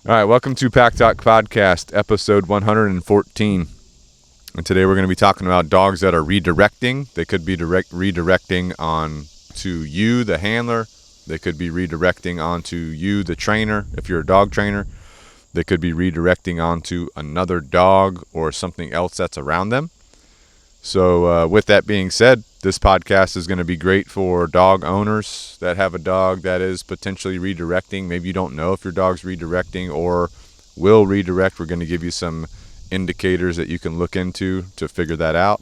All right, welcome to Pack Talk Podcast, episode 114. And today we're going to be talking about dogs that are redirecting. They could be redirecting on to you, the handler. They could be redirecting onto you, the trainer, if you're a dog trainer. They could be redirecting onto another dog or something else that's around them. So with that being said, this podcast is going to be great for dog owners that have a dog that is potentially redirecting. Maybe you don't know if your dog's redirecting or will redirect. We're going to give you some indicators that you can look into to figure that out.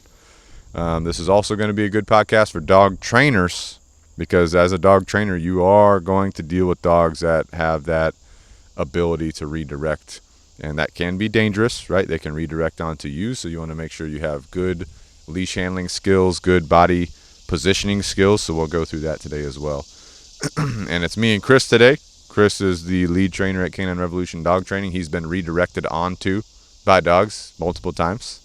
This is also going to be a good podcast for dog trainers, because as a dog trainer, you are going to deal with dogs that have that ability to redirect, and that can be dangerous, right? They can redirect onto you, so you want to make sure you have good leash handling skills, good body positioning skills, so we'll go through that today as well. And it's me and Chris today. Chris is the lead trainer at Canine Revolution Dog Training. He's been redirected onto by dogs multiple times.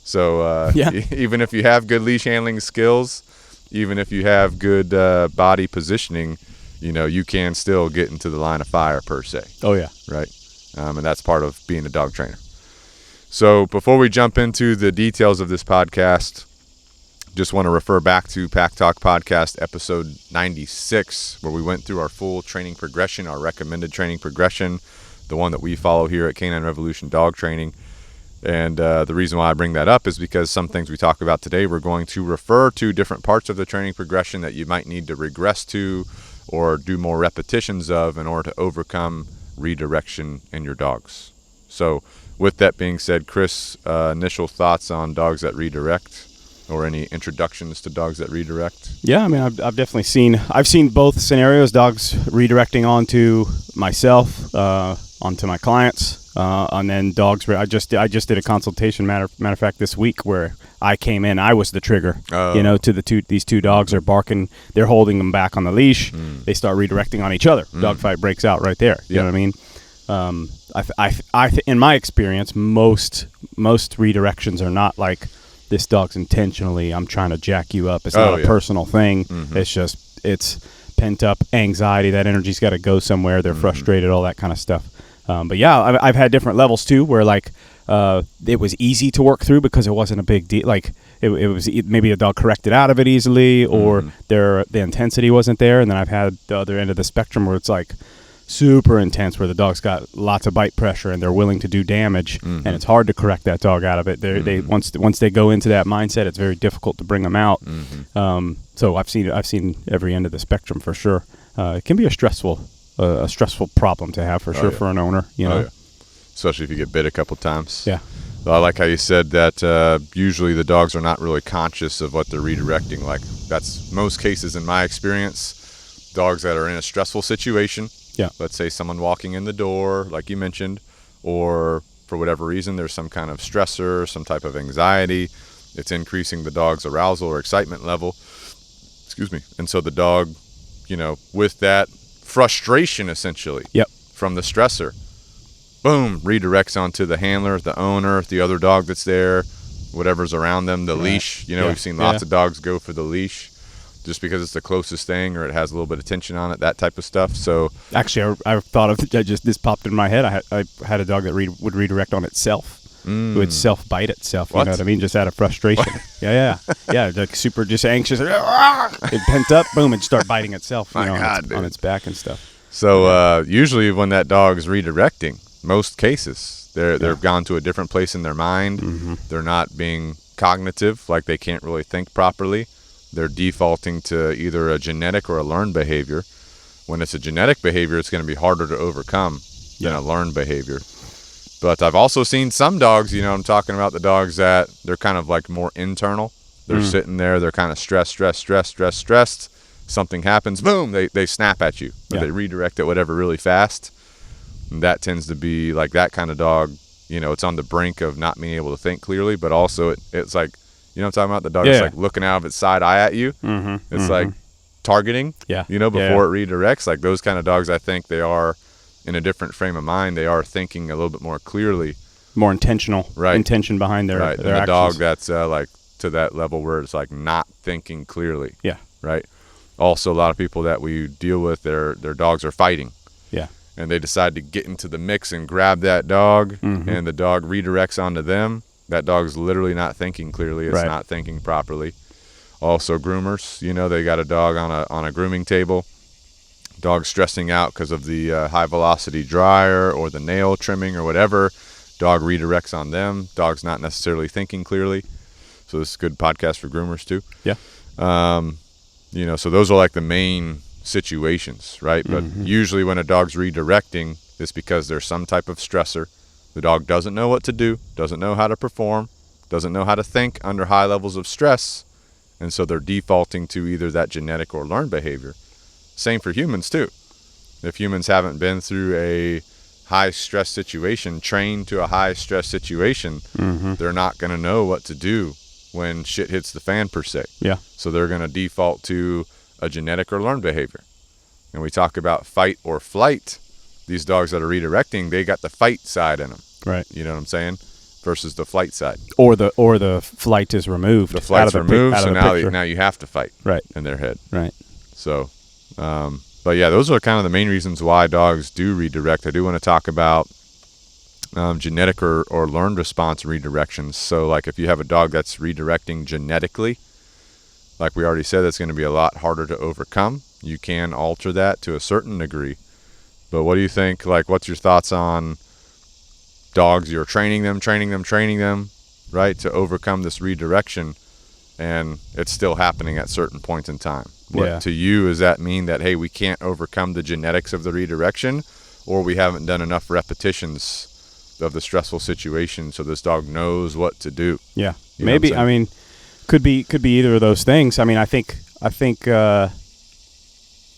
So even if you have good leash handling skills, even if you have good body positioning, you know, you can still get into the line of fire per se. Oh, yeah. Right. And that's part of being a dog trainer. So before we jump into the details of this podcast, just want to refer back to Pack Talk Podcast episode 96, where we went through our full training progression, our recommended training progression, the one that we follow here at Canine Revolution Dog Training. And the reason why I bring that up is because some things we talk about today, we're going to refer to different parts of the training progression that you might need to regress to or do more repetitions of in order to overcome redirection in your dogs. So with that being said, Chris, initial thoughts on dogs that redirect, or any introductions to dogs that redirect? Yeah, I mean, I've definitely seen both scenarios: dogs redirecting onto myself, onto my clients, and then dogs. I just did a consultation. Matter of fact, this week where I came in, I was the trigger. To these two dogs are barking. They're holding them back on the leash. They start redirecting on each other. Dogfight breaks out right there. You know what I mean? In my experience, most redirections are not like, this dog's intentionally, I'm trying to jack you up. It's not a personal thing. It's just, it's pent up anxiety. That energy's got to go somewhere. They're frustrated, all that kind of stuff. But yeah, I've had different levels too, where like it was easy to work through because it wasn't a big deal. Like it was maybe a dog corrected out of it easily, or the intensity wasn't there. And then I've had the other end of the spectrum where it's like super intense, where the dog's got lots of bite pressure and they're willing to do damage, and it's hard to correct that dog out of it. They once they go into that mindset, it's very difficult to bring them out. So I've seen every end of the spectrum for sure. It can be a stressful problem to have for sure for an owner. You know, especially if you get bit a couple times. Yeah. So I like how you said that. Usually the dogs are not really conscious of what they're redirecting. Like, that's most cases in my experience. Dogs that are in a stressful situation. Yeah. Let's say someone walking in the door, like you mentioned, or for whatever reason there's some kind of stressor, some type of anxiety. It's increasing the dog's arousal or excitement level. Excuse me. And so the dog, you know, with that frustration essentially from the stressor, boom, redirects onto the handler, the owner, the other dog that's there, whatever's around them, the leash. You know, we've seen lots of dogs go for the leash, just because it's the closest thing, or it has a little bit of tension on it, that type of stuff. So actually, I thought of this popped in my head. I had a dog that would redirect on itself. It would self-bite itself. You know what I mean? Just out of frustration. Yeah. Like super just anxious. It pent up, boom, and start biting itself. On its back and stuff. So usually when that dog is redirecting, most cases they've gone to a different place in their mind. They're not being cognitive, like they can't really think properly. They're defaulting to either a genetic or a learned behavior. When it's a genetic behavior, it's going to be harder to overcome than a learned behavior. But I've also seen some dogs, you know, I'm talking about the dogs that they're kind of like more internal. They're sitting there, they're kind of stressed. Something happens, boom, they snap at you. Or they redirect it, whatever, really fast. And that tends to be like that kind of dog, you know, it's on the brink of not being able to think clearly, but also it's like, you know what I'm talking about? The dog is like looking out of its side eye at you. It's like targeting, you know, before it redirects. Like those kind of dogs, I think they are in a different frame of mind. They are thinking a little bit more clearly. More intentional. Right. Intention behind their actions. The dog that's like to that level where it's like not thinking clearly. Yeah. Right. Also, a lot of people that we deal with, their dogs are fighting. Yeah. and they decide to get into the mix and grab that dog, and the dog redirects onto them, that dog's literally not thinking clearly. It's not thinking properly. Also, groomers, they got a dog on a grooming table. Dog stressing out because of the high velocity dryer or the nail trimming or whatever. Dog redirects on them. Dog's not necessarily thinking clearly. So this is a good podcast for groomers too. Yeah. So those are like the main situations, right? But usually when a dog's redirecting, it's because there's some type of stressor. The dog doesn't know what to do, doesn't know how to perform, doesn't know how to think under high levels of stress, and so they're defaulting to either that genetic or learned behavior. Same for humans too. If humans haven't been through a high stress situation, trained to a high stress situation, they're not going to know what to do when shit hits the fan per se. Yeah. So they're going to default to a genetic or learned behavior. And we talk about fight or flight. These dogs that are redirecting, they got the fight side in them. Right. You know what I'm saying? Versus the flight side. Or the flight is removed. The flight's removed, so now now you have to fight. Right. In their head. Right. So, but yeah, those are kind of the main reasons why dogs do redirect. I do want to talk about genetic or learned response redirections. So like if you have a dog that's redirecting genetically, like we already said, that's going to be a lot harder to overcome. You can alter that to a certain degree. But what do you think? Like, what's your thoughts on dogs? You're training them, right, to overcome this redirection, and it's still happening at certain points in time. To you, does that mean that, hey, we can't overcome the genetics of the redirection, or we haven't done enough repetitions of the stressful situation so this dog knows what to do? Yeah, maybe. I mean, could be either of those things. I mean, I think.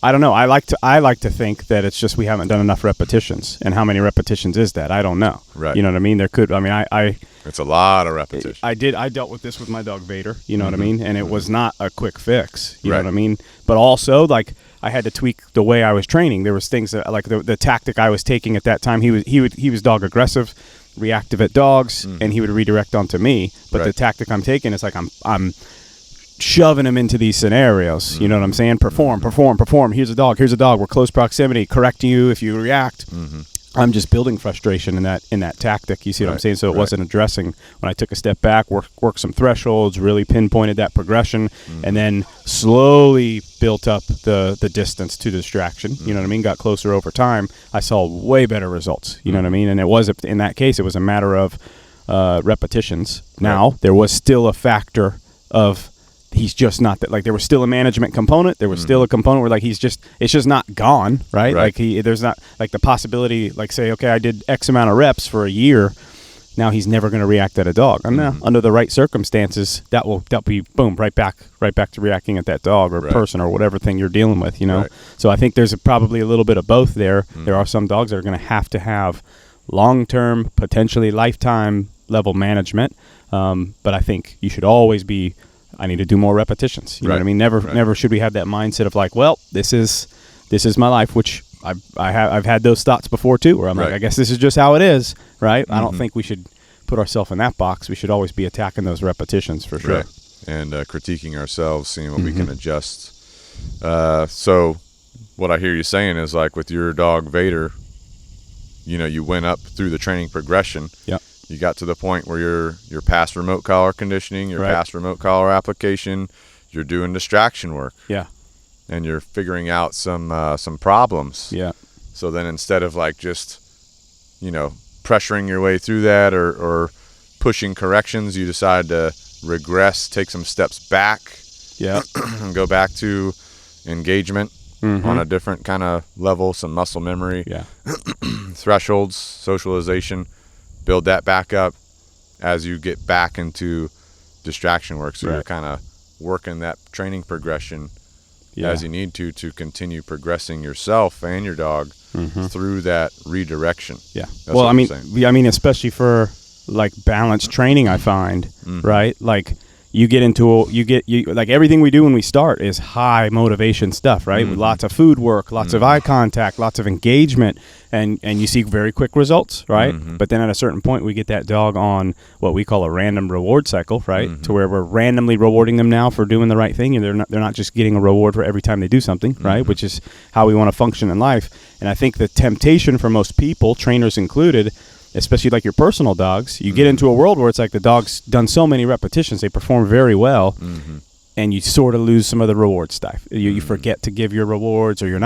I don't know. I like to think that it's just we haven't done enough repetitions. And how many repetitions is that? I don't know. Right. You know what I mean? There could. I mean, it's a lot of repetition. I dealt with this with my dog Vader. You know what I mean? And it was not a quick fix. You know what I mean? But also, like, I had to tweak the way I was training. There was things that, like, the tactic I was taking at that time. He was dog aggressive, reactive at dogs, and he would redirect onto me. But the tactic I'm taking is like I'm shoving him into these scenarios. You know what I'm saying? Perform. Here's a dog. We're close proximity. Correcting you if you react. I'm just building frustration in that tactic. You see what I'm saying? So it wasn't addressing. When I took a step back, worked some thresholds, really pinpointed that progression, and then slowly built up the distance to distraction. You know what I mean? Got closer over time. I saw way better results. You know what I mean? And it was, in that case, it was a matter of repetitions. Now, there was still a factor of he's just not that. Like, there was still a management component. There was still a component where, like, it's just not gone, right? Like, there's not, like, the possibility, like, say, okay, I did X amount of reps for a year. Now he's never going to react at a dog. And now, under the right circumstances, that'll be boom, right back to reacting at that dog or person or whatever thing you're dealing with, you know? Right. So I think there's probably a little bit of both there. There are some dogs that are going to have long-term, potentially lifetime level management. But I think you should always be, I need to do more repetitions. You know what I mean? Never should we have that mindset of like, well, this is my life, which I've had those thoughts before too, where I'm like, I guess this is just how it is, right? I don't think we should put ourselves in that box. We should always be attacking those repetitions for sure. And critiquing ourselves, seeing what we can adjust. So what I hear you saying is, like, with your dog Vader, you went up through the training progression. Yep. You got to the point where you're past remote collar conditioning, you're past remote collar application, you're doing distraction work. Yeah. And you're figuring out some problems. Yeah. So then instead of, like, just, pressuring your way through that or pushing corrections, you decide to regress, take some steps back. Yeah. And go back to engagement on a different kind of level, some muscle memory. Yeah. Thresholds, socialization. Build that back up as you get back into distraction work. So you're kind of working that training progression as you need to continue progressing yourself and your dog through that redirection. Yeah. Well, I mean, especially for, like, balanced training, I find, right? Like, you get into like everything we do when we start is high motivation stuff, right? With lots of food work, lots of eye contact, lots of engagement, and you see very quick results, right? But then at a certain point we get that dog on what we call a random reward cycle, right? To where we're randomly rewarding them now for doing the right thing, and they're not just getting a reward for every time they do something, right? Which is how we want to function in life. And I think the temptation for most people, trainers included, especially like your personal dogs, you get into a world where it's like the dog's done so many repetitions, they perform very well, and you sort of lose some of the reward stuff. You forget to give your rewards, or you're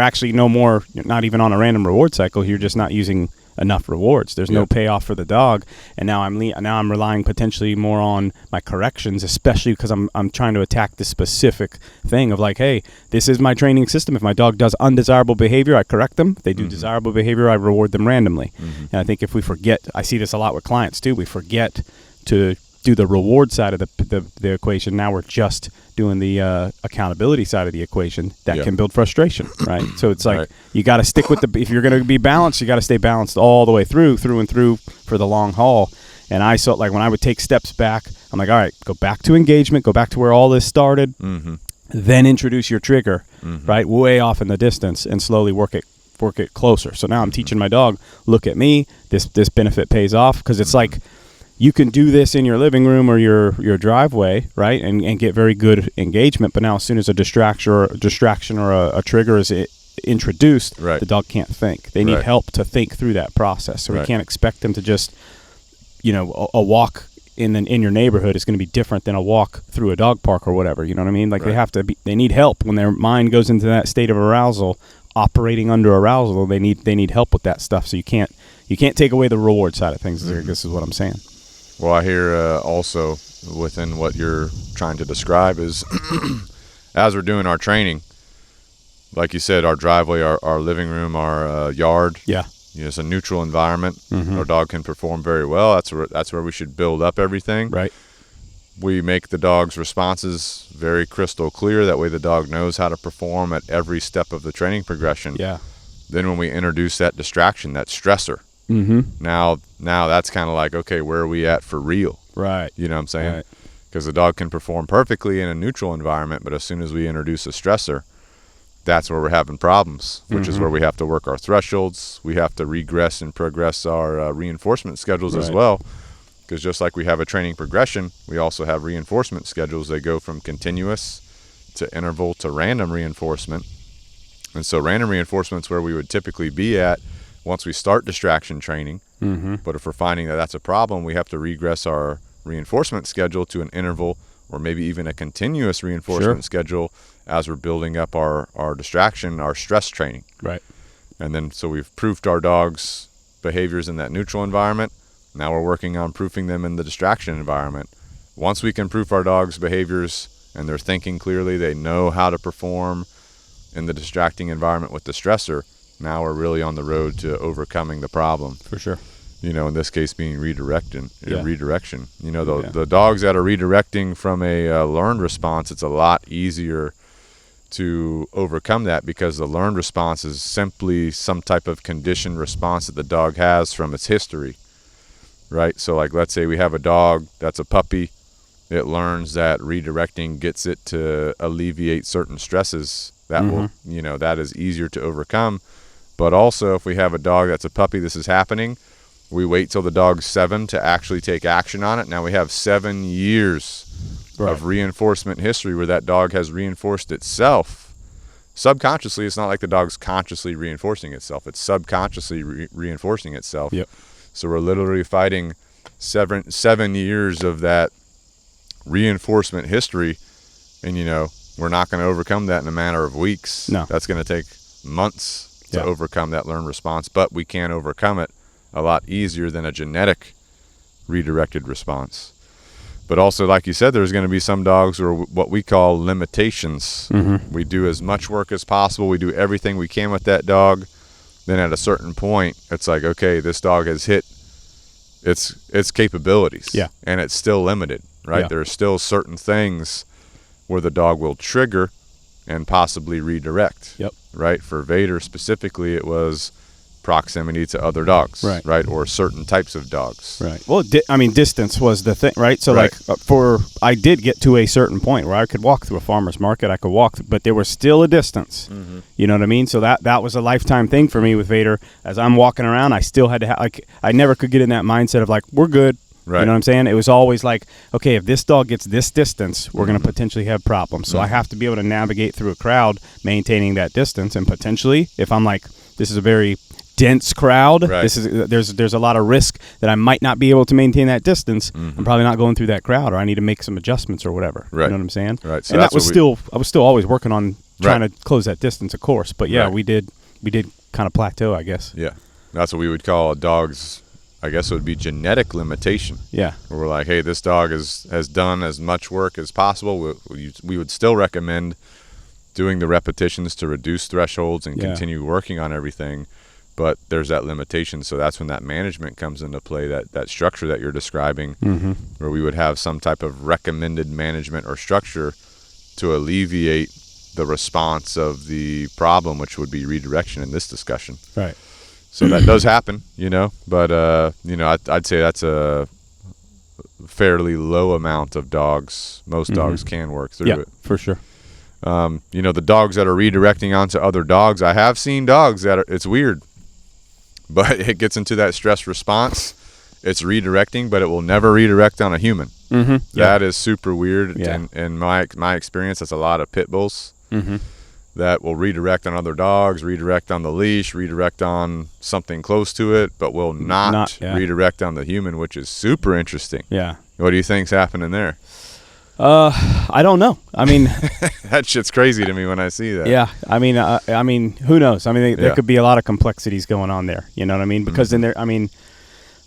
actually you're not even on a random reward cycle. You're just not using enough rewards. There's no payoff for the dog, and now I'm relying potentially more on my corrections, especially because I'm trying to attack the specific thing of like, hey, this is my training system. If my dog does undesirable behavior, I correct them. If they do desirable behavior, I reward them randomly. And I think if we forget, I see this a lot with clients too, we forget to do the reward side of the equation. Now we're just doing the accountability side of the equation. That can build frustration, right? So it's like you got to stick with if you're going to be balanced, you got to stay balanced all the way through and through for the long haul. And I felt like when I would take steps back, I'm like, all right, go back to engagement, go back to where all this started, then introduce your trigger, right, way off in the distance, and slowly work it closer. So now I'm teaching my dog, look at me, this benefit pays off, because it's like, you can do this in your living room or your driveway, right, and get very good engagement. But now, as soon as a distraction or a trigger is introduced, the dog can't think. They need help to think through that process. So we can't expect them to just, a walk in your neighborhood is going to be different than a walk through a dog park or whatever. You know what I mean? Like they need help when their mind goes into that state of arousal, operating under arousal. They need help with that stuff. So you can't take away the reward side of things. This is what I'm saying. Well, I hear also within what you're trying to describe is as we're doing our training, like you said, our driveway, our living room, our yard. Yeah. It's a neutral environment. Our dog can perform very well. That's where we should build up everything. Right. We make the dog's responses very crystal clear. That way the dog knows how to perform at every step of the training progression. Yeah. Then when we introduce that distraction, that stressor, now that's kind of like, okay, where are we at for real? Right. You know what I'm saying? Because the dog can perform perfectly in a neutral environment, but as soon as we introduce a stressor, that's where we're having problems, which is where we have to work our thresholds. We have to regress and progress our reinforcement schedules as well. Because just like we have a training progression, we also have reinforcement schedules. They go from continuous to interval to random reinforcement. And so random reinforcement is where we would typically be at once we start distraction training. But if we're finding that that's a problem, we have to regress our reinforcement schedule to an interval or maybe even a continuous reinforcement schedule as we're building up our distraction, our stress training. Right. And then so we've proofed our dog's behaviors in that neutral environment. Now we're working on proofing them in the distraction environment. Once we can proof our dog's behaviors and they're thinking clearly, they know how to perform in the distracting environment with the stressor, now we're really on the road to overcoming the problem. For sure. In this case being redirection. The dogs that are redirecting from a learned response, it's a lot easier to overcome that because the learned response is simply some type of conditioned response that the dog has from its history. Right? So like, let's say we have a dog that's a puppy. It learns that redirecting gets it to alleviate certain stresses. That will, that is easier to overcome. But also if we have a dog that's a puppy, this is happening, we wait till the dog's 7 to actually take action on it. Now we have 7 years of reinforcement history where that dog has reinforced itself. Subconsciously, it's not like the dog's consciously reinforcing itself. It's subconsciously reinforcing itself. Yep. So we're literally fighting 7 years of that reinforcement history. And, we're not going to overcome that in a matter of weeks. No. That's going to take months to overcome that learned response. But we can overcome it a lot easier than a genetic redirected response. But also, like you said, there's going to be some dogs who are what we call limitations. We do as much work as possible. We do everything we can with that dog. Then at a certain point, it's like, okay, this dog has hit its capabilities. Yeah. And it's still limited, right? Yeah. There are still certain things where the dog will trigger and possibly redirect. Yep. Right? For Vader specifically, it was proximity to other dogs, right? Or certain types of dogs, right? Well, distance was the thing, right? So I did get to a certain point where I could walk through a farmer's market. I could walk, but there was still a distance. You know what I mean? So that was a lifetime thing for me with Vader. As I'm walking around, I still had to I never could get in that mindset of like, we're good. Right. You know what I'm saying? It was always like, okay, if this dog gets this distance, we're going to potentially have problems. So I have to be able to navigate through a crowd, maintaining that distance, and potentially, if I'm like, this is a very dense crowd, there's a lot of risk that I might not be able to maintain that distance. I'm probably not going through that crowd, or I need to make some adjustments or whatever. Right. You know what I'm saying? Right. So and I was still always working on trying to close that distance, of course. But yeah, we did kind of plateau, I guess. Yeah, that's what we would call a dog's, I guess it would be genetic limitation. Yeah. Where we're like, hey, this dog has done as much work as possible. We would still recommend doing the repetitions to reduce thresholds and continue working on everything. But there's that limitation. So that's when that management comes into play, that structure that you're describing, where we would have some type of recommended management or structure to alleviate the response of the problem, which would be redirection in this discussion. Right. So that does happen, but, I'd say that's a fairly low amount of dogs. Most dogs can work through it. Yeah, for sure. The dogs that are redirecting onto other dogs, I have seen dogs that it's weird, but it gets into that stress response. It's redirecting, but it will never redirect on a human. That is super weird. Yeah. In my experience, that's a lot of pit bulls. That will redirect on other dogs, redirect on the leash, redirect on something close to it, but will not redirect on the human, which is super interesting. Yeah. What do you think's happening there? I don't know. I mean, that shit's crazy to me when I see that. Yeah. I mean, who knows? I mean, there could be a lot of complexities going on there. You know what I mean? Because in there, I mean,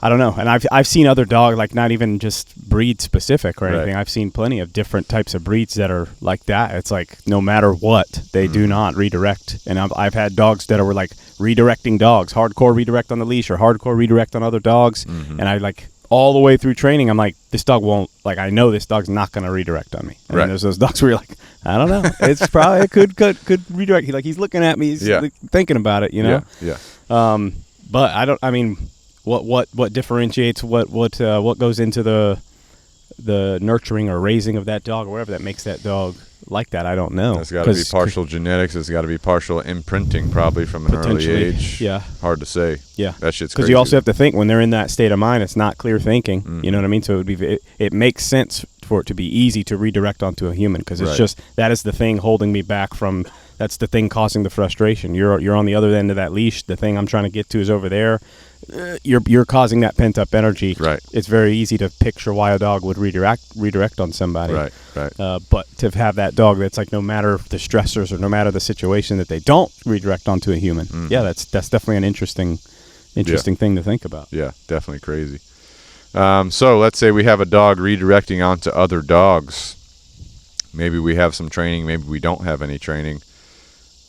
I don't know. And I've seen other dogs, like not even just breed specific or anything. I've seen plenty of different types of breeds that are like that. It's like no matter what, they do not redirect. And I've had dogs that were like redirecting dogs, hardcore redirect on the leash or hardcore redirect on other dogs. And I like all the way through training, I'm like, this dog won't, like, I know this dog's not going to redirect on me. And there's those dogs where you're like, I don't know. It's probably, it could redirect. He's looking at me, he's like, thinking about it, Yeah. But I mean, what differentiates what goes into the nurturing or raising of that dog or whatever that makes that dog like that, I don't know. It's got to be partial genetics. It's got to be partial imprinting, probably from an early age. Yeah, hard to say. Yeah, that shit's crazy. Because you also have to think when they're in that state of mind, it's not clear thinking. You know what I mean? So it makes sense for it to be easy to redirect onto a human because it's just that is the thing holding me back from. That's the thing causing the frustration. You're on the other end of that leash. The thing I'm trying to get to is over there. You're causing that pent up energy. Right. It's very easy to picture why a dog would redirect on somebody. Right. But to have that dog that's like no matter the stressors or no matter the situation that they don't redirect onto a human. Yeah, that's definitely an interesting thing to think about. Yeah, definitely crazy. So let's say we have a dog redirecting onto other dogs. Maybe we have some training. Maybe we don't have any training.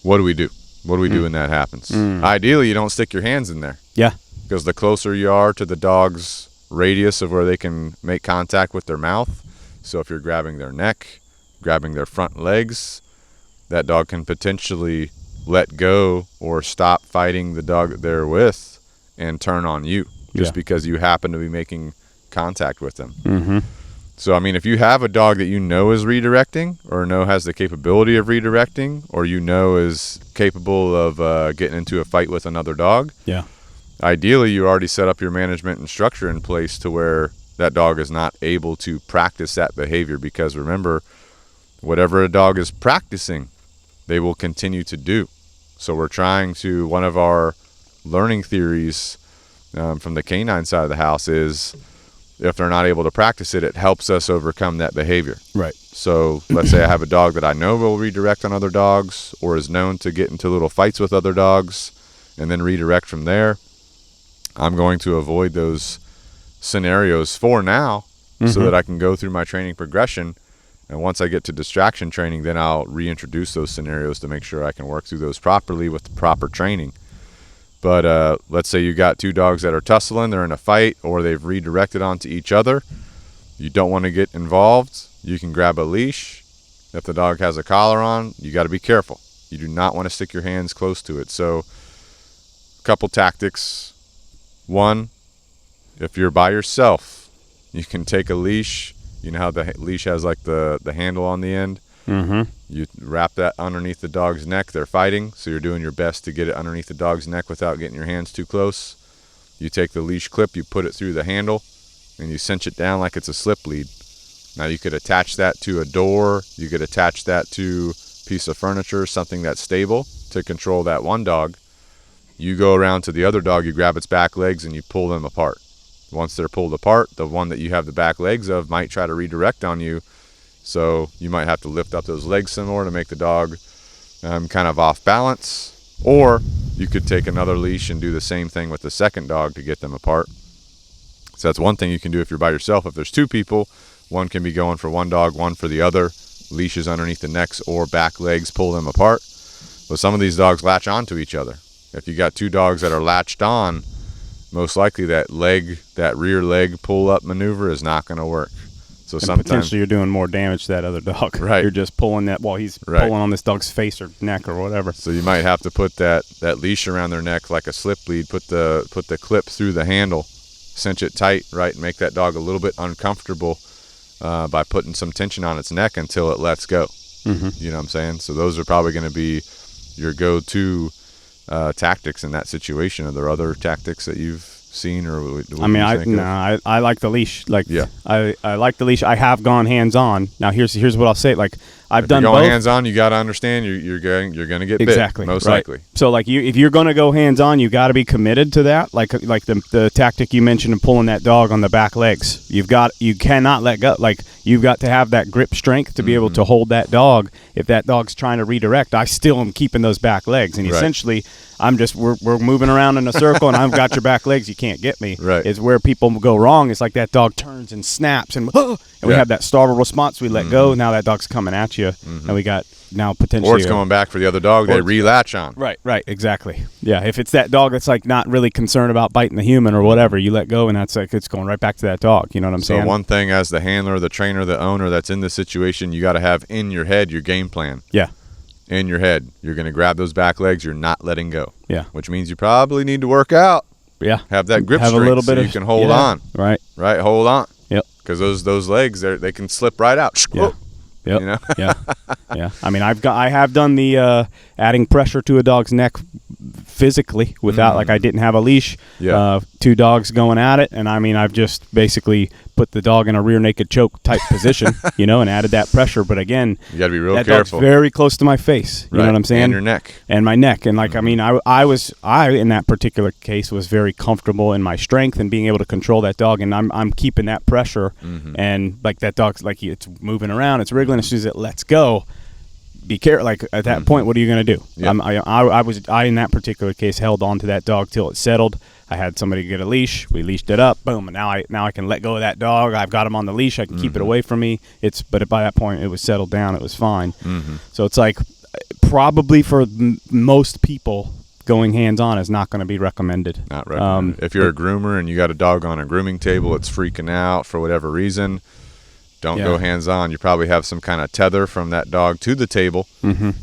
What do we do? What do we do when that happens? Ideally, you don't stick your hands in there. Yeah. Because the closer you are to the dog's radius of where they can make contact with their mouth, so if you're grabbing their neck, grabbing their front legs, that dog can potentially let go or stop fighting the dog that they're with and turn on you just because you happen to be making contact with them. So, I mean, if you have a dog that you know is redirecting or know has the capability of redirecting or you know is capable of getting into a fight with another dog, ideally you already set up your management and structure in place to where that dog is not able to practice that behavior because, remember, whatever a dog is practicing, they will continue to do. So we're trying to, one of our learning theories from the canine side of the house is if they're not able to practice it, it helps us overcome that behavior. Right. So let's say I have a dog that I know will redirect on other dogs or is known to get into little fights with other dogs and then redirect from there. I'm going to avoid those scenarios for now so that I can go through my training progression. And once I get to distraction training, then I'll reintroduce those scenarios to make sure I can work through those properly with the proper training. But let's say you got two dogs that are tussling, they're in a fight, or they've redirected onto each other. You don't want to get involved. You can grab a leash. If the dog has a collar on, you got to be careful. You do not want to stick your hands close to it. So couple tactics. One, if you're by yourself, you can take a leash. You know how the leash has like the handle on the end? Mm-hmm. You wrap that underneath the dog's neck. They're fighting, so you're doing your best to get it underneath the dog's neck without getting your hands too close. You take the leash clip, you put it through the handle, and you cinch it down like it's a slip lead. Now you could attach that to a door. You could attach that to a piece of furniture, something that's stable to control that one dog. You go around to the other dog, you grab its back legs, and you pull them apart. Once they're pulled apart, the one that you have the back legs of might try to redirect on you. So you might have to lift up those legs some more to make the dog kind of off balance. Or you could take another leash and do the same thing with the second dog to get them apart. So that's one thing you can do if you're by yourself. If there's two people, one can be going for one dog, one for the other. Leashes underneath the necks or back legs, pull them apart. But some of these dogs latch onto each other. If you got two dogs that are latched on, most likely that rear leg pull-up maneuver is not going to work. So sometimes potentially you're doing more damage to that other dog. Right. You're just pulling that while he's pulling on this dog's face or neck or whatever. So you might have to put that leash around their neck like a slip lead, put the clip through the handle, cinch it tight, right, and make that dog a little bit uncomfortable by putting some tension on its neck until it lets go. Mm-hmm. You know what I'm saying? So those are probably going to be your go-to tactics in that situation. Are there other tactics that you've seen, or I like the leash. Like, yeah, I like the leash. I have gone hands on. Now here's what I'll say. Like, I've if done you're going both. hands on, you got to understand you're going to get exactly bit, most right. likely. So like if you're going to go hands on, you got to be committed to that. Like the tactic you mentioned of pulling that dog on the back legs. You cannot let go. Like, you've got to have that grip strength to be able to hold that dog. If that dog's trying to redirect, I still am keeping those back legs, and essentially we're moving around in a circle, and I've got your back legs. You can't get me. Right. It's where people go wrong. It's like that dog turns and snaps, and we have that startle response. We let go. Now that dog's coming at you, and we got now potentially. Or it's going back for the other dog. They relatch on. Right. Exactly. Yeah. If it's that dog that's like not really concerned about biting the human or whatever, you let go, and that's like it's going right back to that dog. You know what I'm saying? So one thing, as the handler, the trainer, the owner that's in the situation, you got to have in your head your game plan. Yeah. In your head, you're going to grab those back legs. You're not letting go. Yeah. Which means you probably need to work out. Yeah. Have that grip have strength a little bit so you can hold on. Right. Right. Hold on. Yep. Because those legs, they can slip right out. Yeah. Yep. You know? Yeah. I mean, I have done the adding pressure to a dog's neck physically without like I didn't have a leash. Yeah. Two dogs going at it, and I mean I've just basically put the dog in a rear naked choke type position, and added that pressure. But again, you got to be real that careful. Dog's very close to my face. You know what I'm saying? And your neck. And my neck. And like I mean, I in that particular case was very comfortable in my strength and being able to control that dog, and I'm keeping that pressure, and like that dog's like it's moving around, it's wriggling. As soon as it lets go, be careful. Like at that point, what are you going to do? Yep. I in that particular case held on to that dog till it settled. I had somebody get a leash. We leashed it up. Boom. And now I can let go of that dog. I've got him on the leash. I can keep it away from me. But by that point, it was settled down. It was fine. So it's like probably for most people, going hands on is not going to be recommended. Not recommended. If you're a groomer and you got a dog on a grooming table, it's freaking out for whatever reason. Don't go hands-on. You probably have some kind of tether from that dog to the table.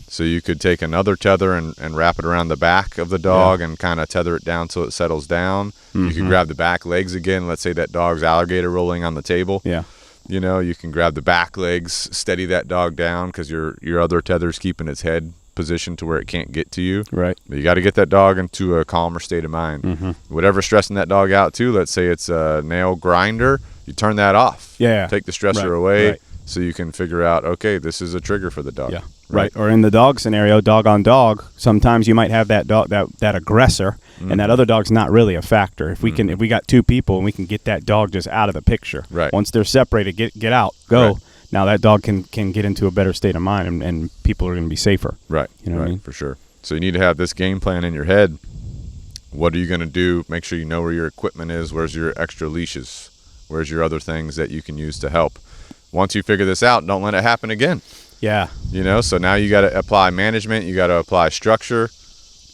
So you could take another tether and wrap it around the back of the dog and kind of tether it down so it settles down. You can grab the back legs again. Let's say that dog's alligator rolling on the table. Yeah. You can grab the back legs, steady that dog down because your other tether's keeping its head positioned to where it can't get to you. Right. But you got to get that dog into a calmer state of mind. Whatever's stressing that dog out too, let's say it's a nail grinder, you turn that off. Yeah. Take the stressor away so you can figure out, okay, this is a trigger for the dog. Yeah. Right. Or in the dog scenario, dog on dog, sometimes you might have that dog, that aggressor, and that other dog's not really a factor. If we if we got two people and we can get that dog just out of the picture. Right. Once they're separated, get out, go. Right. Now that dog can get into a better state of mind, and people are going to be safer. Right. You know what I mean? For sure. So you need to have this game plan in your head. What are you going to do? Make sure you know where your equipment is. Where's your extra leashes? Where's your other things that you can use to help? Once you figure this out, don't let it happen again. Yeah. So now you got to apply management. You got to apply structure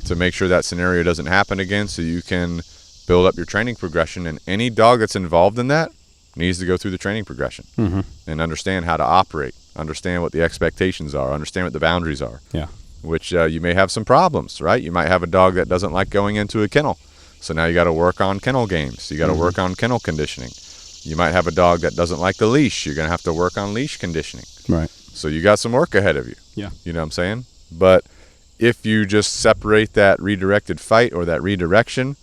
to make sure that scenario doesn't happen again, so you can build up your training progression. And any dog that's involved in that needs to go through the training progression and understand how to operate, understand what the expectations are, understand what the boundaries are. Yeah. which you may have some problems, right? You might have a dog that doesn't like going into a kennel. So now you got to work on kennel games. You got to work on kennel conditioning. You might have a dog that doesn't like the leash. You're going to have to work on leash conditioning. Right. So you got some work ahead of you. Yeah. You know what I'm saying? But if you just separate that redirected fight or that redirection,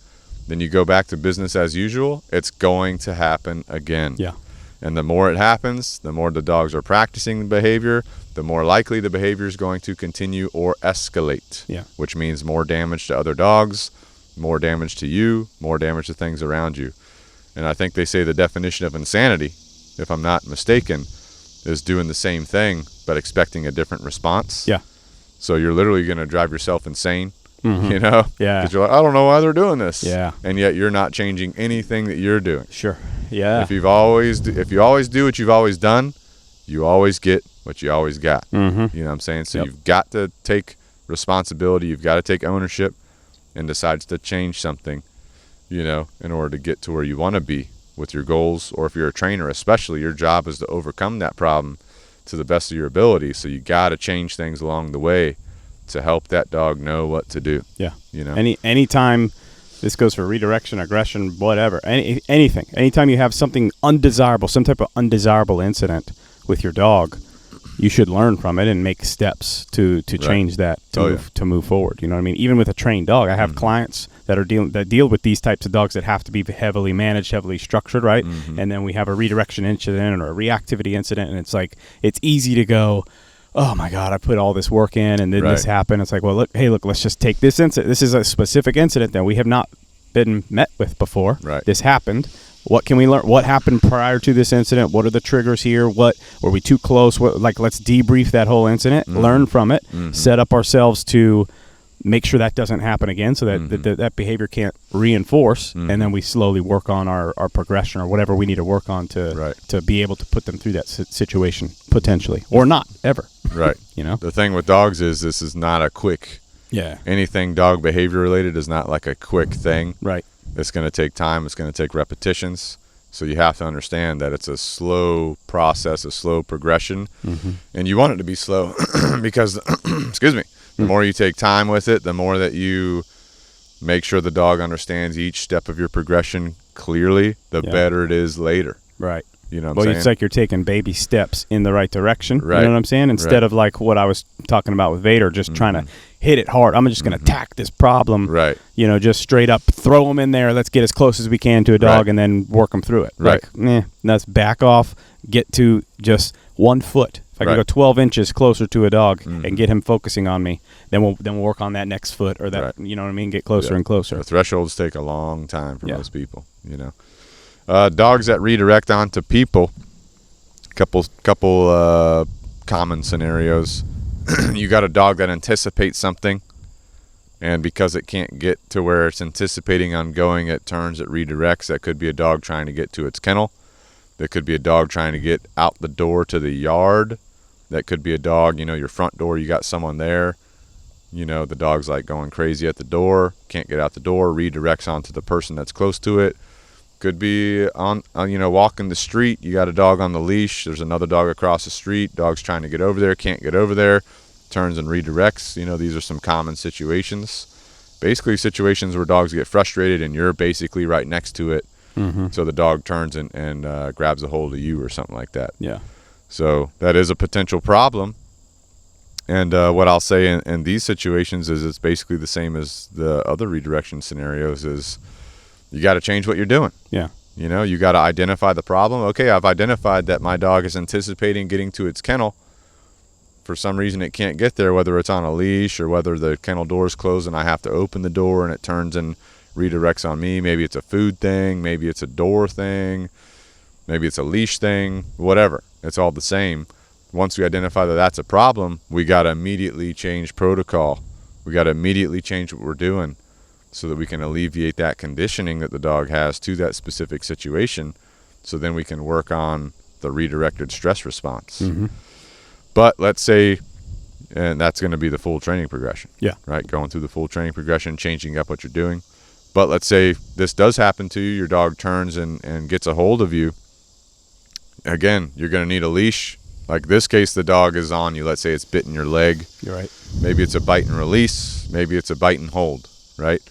then you go back to business as usual, it's going to happen again. Yeah. And the more it happens, the more the dogs are practicing the behavior, the more likely the behavior is going to continue or escalate. Yeah. Which means more damage to other dogs, more damage to you, more damage to things around you. And I think they say the definition of insanity, if I'm not mistaken, is doing the same thing but expecting a different response. Yeah. So you're literally going to drive yourself insane, Mm-hmm. you know? Yeah. Because you're like, I don't know why they're doing this. Yeah. And yet you're not changing anything that you're doing. Sure. Yeah. If you always do what you've always done, you always get what you always got. Mm-hmm. You know what I'm saying? So Yep. you've got to take responsibility. You've got to take ownership and decide to change something, you know, in order to get to where you want to be with your goals. Or if you're a trainer, especially, your job is to overcome that problem to the best of your ability. So you got to change things along the way to help that dog know what to do. Yeah. You know, Anytime, this goes for redirection, aggression, whatever, anything. Anytime you have something undesirable, some type of undesirable incident with your dog, you should learn from it and make steps to change that, to move forward. You know what I mean? Even with a trained dog, I have clients that deal with these types of dogs that have to be heavily managed, heavily structured, right? Mm-hmm. And then we have a redirection incident or a reactivity incident, and it's like, it's easy to go, oh my God, I put all this work in and then this happened. It's like, well, look, let's just take this incident. This is a specific incident that we have not been met with before. Right. This happened. What can we learn? What happened prior to this incident? What are the triggers here? What were we too close? Let's debrief that whole incident, learn from it, set up ourselves to make sure that doesn't happen again, so that that behavior can't reinforce, and then we slowly work on our progression or whatever we need to work on to be able to put them through that situation potentially, or not ever. Right. You know, the thing with dogs is this is not a quick. Yeah. Anything dog behavior related is not like a quick thing. Right. It's going to take time. It's going to take repetitions. So you have to understand that it's a slow process, a slow progression, and you want it to be slow because, excuse me, the more you take time with it, the more that you make sure the dog understands each step of your progression clearly, the better it is later. Right. You know what I'm saying? It's like you're taking baby steps in the right direction. Right. You know what I'm saying? Instead of like what I was talking about with Vader, just trying to hit it hard. I'm just going to attack this problem. Right. You know, just straight up throw them in there. Let's get as close as we can to a dog and then work them through it. Right. Like, let's back off, get to just 1 foot. If I can go 12 inches closer to a dog and get him focusing on me, then we'll work on that next foot or that, you know what I mean? Get closer and closer. The thresholds take a long time for most people, you know. Dogs that redirect onto people, couple common scenarios. You got a dog that anticipates something, and because it can't get to where it's anticipating on going, it turns, it redirects. That could be a dog trying to get to its kennel. That could be a dog trying to get out the door to the yard. That could be a dog, you know, your front door, you got someone there. You know, the dog's like going crazy at the door, can't get out the door, redirects onto the person that's close to it. Could be on you know, walking the street, you got a dog on the leash, there's another dog across the street, dog's trying to get over there, can't get over there, turns and redirects. You know, these are some common situations. Basically situations where dogs get frustrated and you're basically right next to it. So the dog turns and grabs a hold of you or something like that. Yeah. So that is a potential problem. And what I'll say in these situations is it's basically the same as the other redirection scenarios is you got to change what you're doing. Yeah. You know, you got to identify the problem. Okay, I've identified that my dog is anticipating getting to its kennel. For some reason it can't get there, whether it's on a leash or whether the kennel door is closed and I have to open the door and it turns and redirects on me. Maybe it's a food thing, maybe it's a door thing, maybe it's a leash thing, whatever. It's all the same. Once we identify that that's a problem, we got to immediately change protocol. We got to immediately change what we're doing so that we can alleviate that conditioning that the dog has to that specific situation, so then we can work on the redirected stress response. But let's say, and that's going to be the full training progression. Yeah. Right? Going through the full training progression, changing up what you're doing. But let's say this does happen to you, your dog turns and gets a hold of you. Again, you're going to need a leash, Like this case, the dog is on you. Let's say it's bitten your leg. You're right. Maybe it's a bite and release. Maybe it's a bite and hold, right?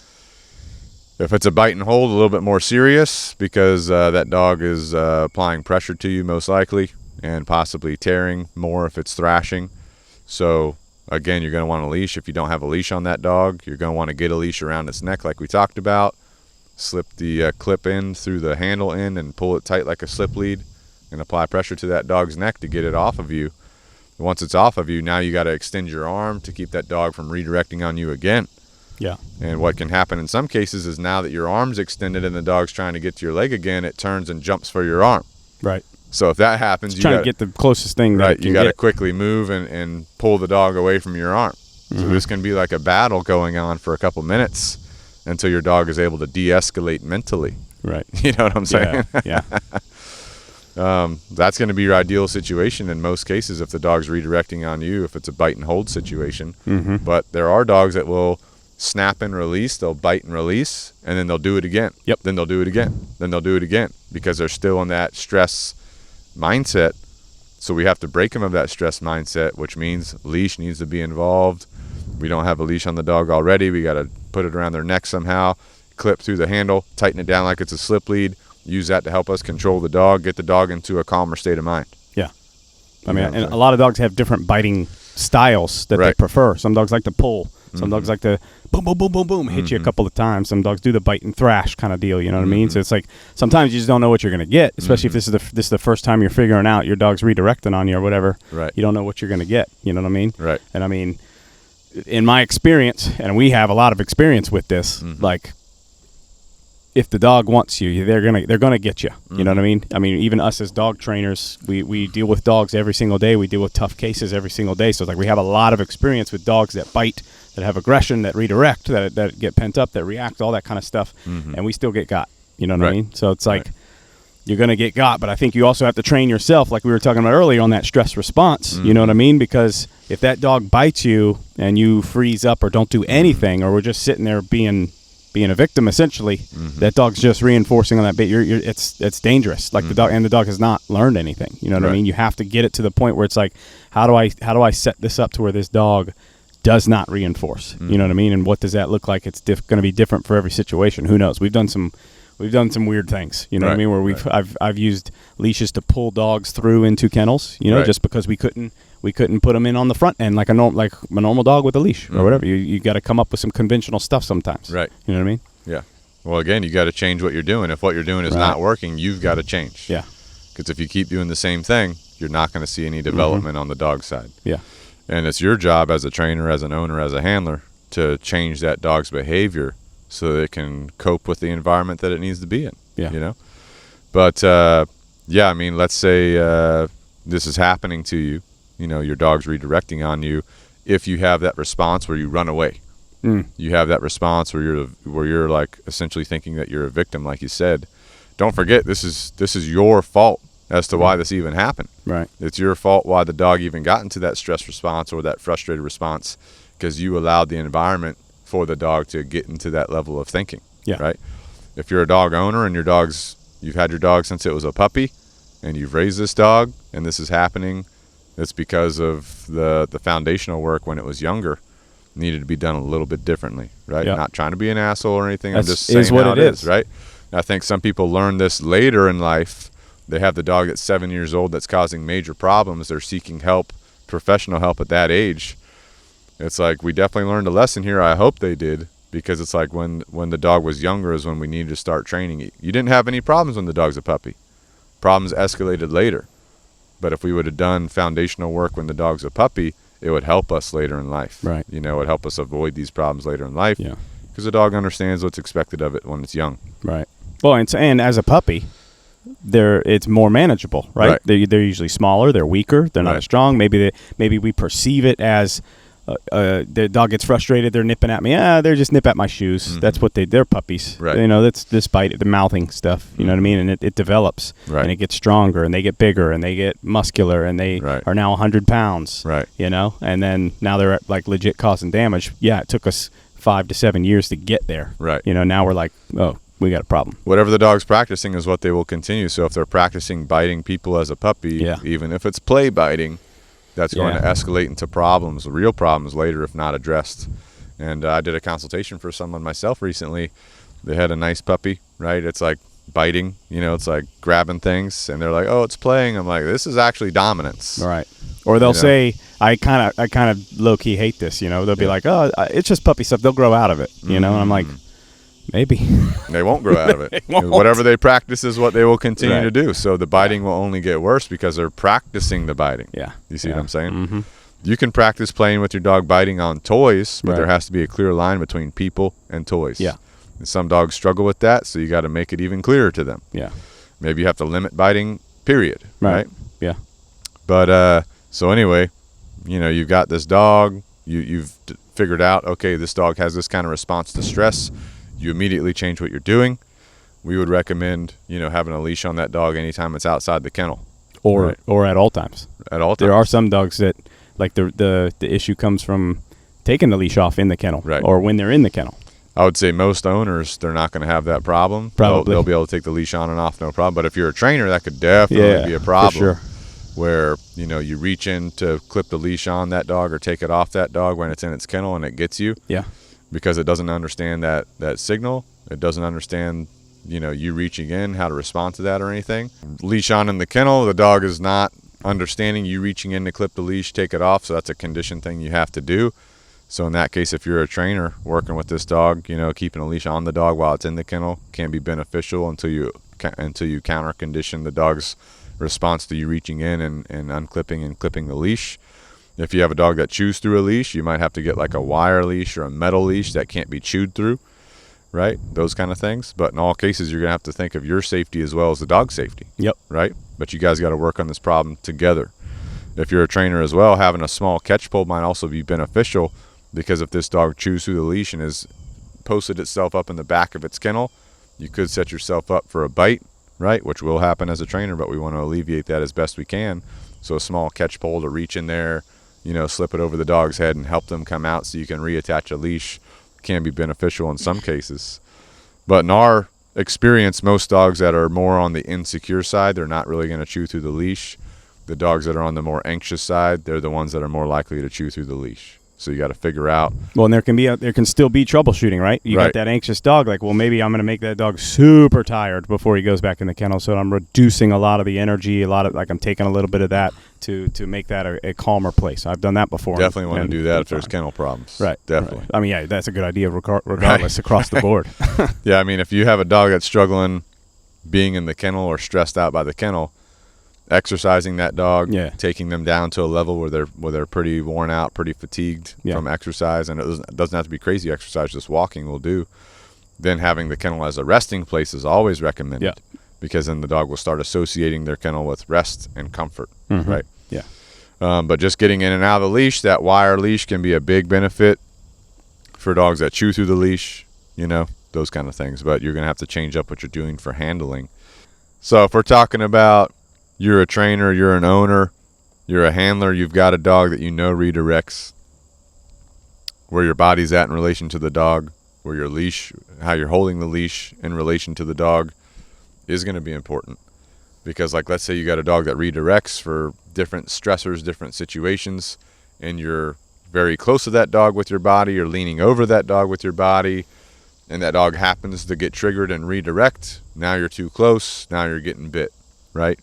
If it's a bite and hold, a little bit more serious because that dog is applying pressure to you most likely and possibly tearing more if it's thrashing. So again, you're going to want a leash. If you don't have a leash on that dog, you're going to want to get a leash around its neck like we talked about. Slip the clip in through the handle end and pull it tight like a slip lead and apply pressure to that dog's neck to get it off of you. Once it's off of you, now you got to extend your arm to keep that dog from redirecting on you again. Yeah. And what can happen in some cases is now that your arm's extended and the dog's trying to get to your leg again, it turns and jumps for your arm. Right. So if that happens, you trying to get the closest thing that you got to quickly move and pull the dog away from your arm. Mm-hmm. So this can be like a battle going on for a couple minutes until your dog is able to de-escalate mentally. Right. You know what I'm saying? Yeah. That's going to be your ideal situation in most cases if the dog's redirecting on you, if it's a bite and hold situation. Mm-hmm. But there are dogs that will snap and release, they'll bite and release, and then they'll do it again. Yep. Then they'll do it again. Then they'll do it again because they're still in that stress mindset. So we have to break them of that stress mindset, which means leash needs to be involved. We don't have a leash on the dog already. We got to put it around their neck somehow, clip through the handle, tighten it down like it's a slip lead, use that to help us control the dog, get the dog into a calmer state of mind. Yeah. I mean, and a lot of dogs have different biting styles that they prefer. Some dogs like to pull. Some dogs like to boom, boom, boom, boom, boom, hit you a couple of times. Some dogs do the bite and thrash kind of deal, you know what I mean? So it's like sometimes you just don't know what you're going to get, especially if this is the first time you're figuring out your dog's redirecting on you or whatever. Right. You don't know what you're going to get, you know what I mean? Right. And I mean, in my experience, and we have a lot of experience with this, like if the dog wants you, they're gonna get you. You know what I mean? I mean, even us as dog trainers, we deal with dogs every single day. We deal with tough cases every single day. So it's like we have a lot of experience with dogs that bite, that have aggression, that redirect, that get pent up, that react, all that kind of stuff, and we still get got. You know what I mean? So it's like you're gonna get got, but I think you also have to train yourself, like we were talking about earlier, on that stress response. You know what I mean? Because if that dog bites you and you freeze up or don't do anything, or we're just sitting there being a victim, essentially, that dog's just reinforcing on that bit. It's dangerous. Like the dog has not learned anything. You know what I mean? You have to get it to the point where it's like, how do I set this up to where this dog does not reinforce? You know what I mean? And what does that look like? It's going to be different for every situation. Who knows? We've done some weird things. You know what I mean? Where I've used leashes to pull dogs through into kennels. You know, just because we couldn't put them in on the front end like a normal dog with a leash or whatever. You got to come up with some conventional stuff sometimes. Right. You know what I mean? Yeah. Well, again, you got to change what you're doing. If what you're doing is not working, you've got to change. Yeah. Because if you keep doing the same thing, you're not going to see any development on the dog side. Yeah. And it's your job as a trainer, as an owner, as a handler to change that dog's behavior so that it can cope with the environment that it needs to be in. Yeah. You know? But, yeah, I mean, let's say this is happening to you. You know, your dog's redirecting on you. If you have that response where you run away, you have that response where you're like essentially thinking that you're a victim, like you said. Don't forget, this is your fault as to why this even happened. Right. It's your fault why the dog even got into that stress response or that frustrated response, because you allowed the environment for the dog to get into that level of thinking. Yeah. Right. If you're a dog owner and you've had your dog since it was a puppy, and you've raised this dog, and this is happening. It's because of the foundational work when it was younger needed to be done a little bit differently, right? Not trying to be an asshole or anything. I'm just saying how it is, right? And I think some people learn this later in life. They have the dog that's 7 years old that's causing major problems. They're seeking help, professional help at that age. It's like we definitely learned a lesson here. I hope they did, because it's like when the dog was younger is when we needed to start training. You didn't have any problems when the dog's a puppy. Problems escalated later. But if we would have done foundational work when the dog's a puppy, it would help us later in life. Right. You know, it would help us avoid these problems later in life. Yeah. Because the dog understands what's expected of it when it's young. Right. Well, and as a puppy, it's more manageable, right? They're usually smaller, they're weaker, they're not as strong. Maybe we perceive it as the dog gets frustrated, they're nipping at me. They're just nip at my shoes. That's what they're puppies. Right. You know, that's this bite, the mouthing stuff. You know what I mean? And it develops, and it gets stronger, and they get bigger, and they get muscular, and they are now 100 pounds. Right. You know, and then now they're like legit causing damage. Yeah, it took us 5 to 7 years to get there. Right. You know, now we're like, oh, we got a problem. Whatever the dog's practicing is what they will continue. So if they're practicing biting people as a puppy, even if it's play biting, that's going to escalate into problems, real problems later if not addressed. And I did a consultation for someone myself recently. They had a nice puppy, right? It's like biting, it's like grabbing things, and they're like, oh, it's playing. I'm like, this is actually dominance. Right. Or they'll say, I kind of low-key hate this, They'll be like, oh, it's just puppy stuff. They'll grow out of it, And I'm like, maybe. They won't grow out of it. Whatever they practice is what they will continue to do. So the biting will only get worse because they're practicing the biting. Yeah. You see what I'm saying? Mm-hmm. You can practice playing with your dog biting on toys, but there has to be a clear line between people and toys. Yeah. And some dogs struggle with that, so you got to make it even clearer to them. Yeah. Maybe you have to limit biting, period. Right? Yeah. But, so anyway, you've got this dog. You've figured out, okay, this dog has this kind of response to stress. You immediately change what you're doing. We would recommend, having a leash on that dog anytime it's outside the kennel. Or at all times. At all times. There are some dogs that, like, the issue comes from taking the leash off in the kennel. Right. Or when they're in the kennel. I would say most owners, they're not going to have that problem. Probably. They'll be able to take the leash on and off, no problem. But if you're a trainer, that could definitely be a problem. For sure. Where, you reach in to clip the leash on that dog or take it off that dog when it's in its kennel and it gets you. Yeah. Because it doesn't understand that signal. It doesn't understand, you reaching in, how to respond to that or anything. Leash on in the kennel, the dog is not understanding you reaching in to clip the leash, take it off. So that's a condition thing you have to do. So in that case, if you're a trainer working with this dog, keeping a leash on the dog while it's in the kennel can be beneficial until you counter condition the dog's response to you reaching in and unclipping and clipping the leash. If you have a dog that chews through a leash, you might have to get like a wire leash or a metal leash that can't be chewed through, right? Those kind of things. But in all cases, you're going to have to think of your safety as well as the dog's safety. Yep. Right? But you guys got to work on this problem together. If you're a trainer as well, having a small catch pole might also be beneficial, because if this dog chews through the leash and has posted itself up in the back of its kennel, you could set yourself up for a bite, right? Which will happen as a trainer, but we want to alleviate that as best we can. So a small catch pole to reach in there, slip it over the dog's head and help them come out so you can reattach a leash can be beneficial in some cases. But in our experience, most dogs that are more on the insecure side, they're not really going to chew through the leash. The dogs that are on the more anxious side, they're the ones that are more likely to chew through the leash. So you got to figure out. Well, and there can still be troubleshooting, right? You got that anxious dog, like, well, maybe I'm going to make that dog super tired before he goes back in the kennel. So I'm reducing a lot of the energy, I'm taking a little bit of that to make that a calmer place. I've done that before. Definitely want to do that if there's kennel problems. Right. Definitely. Right. I mean, that's a good idea regardless across the board. Yeah, I mean, if you have a dog that's struggling being in the kennel or stressed out by the kennel, exercising that dog, taking them down to a level where they're pretty worn out, pretty fatigued from exercise, and it doesn't have to be crazy exercise, just walking will do. Then having the kennel as a resting place is always recommended, because then the dog will start associating their kennel with rest and comfort, right? Yeah. But just getting in and out of the leash, that wire leash can be a big benefit for dogs that chew through the leash, those kind of things. But you're going to have to change up what you're doing for handling. So if we're talking about you're a trainer, you're an owner, you're a handler, you've got a dog that redirects where your body's at in relation to the dog, where your leash, how you're holding the leash in relation to the dog is going to be important. Because, like, let's say you got a dog that redirects for different stressors, different situations, and you're very close to that dog with your body, you're leaning over that dog with your body, and that dog happens to get triggered and redirect. Now you're too close, now you're getting bit, right?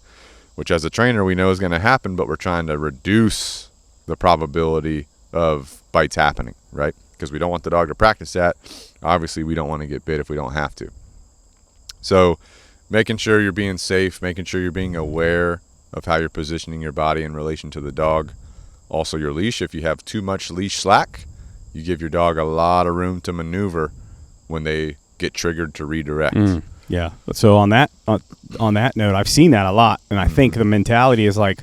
Which as a trainer we know is going to happen, but we're trying to reduce the probability of bites happening, right? Because we don't want the dog to practice that. Obviously, we don't want to get bit if we don't have to. So making sure you're being safe, making sure you're being aware of how you're positioning your body in relation to the dog. Also your leash. If you have too much leash slack, you give your dog a lot of room to maneuver when they get triggered to redirect. Yeah. So on that note, I've seen that a lot, and I think the mentality is like,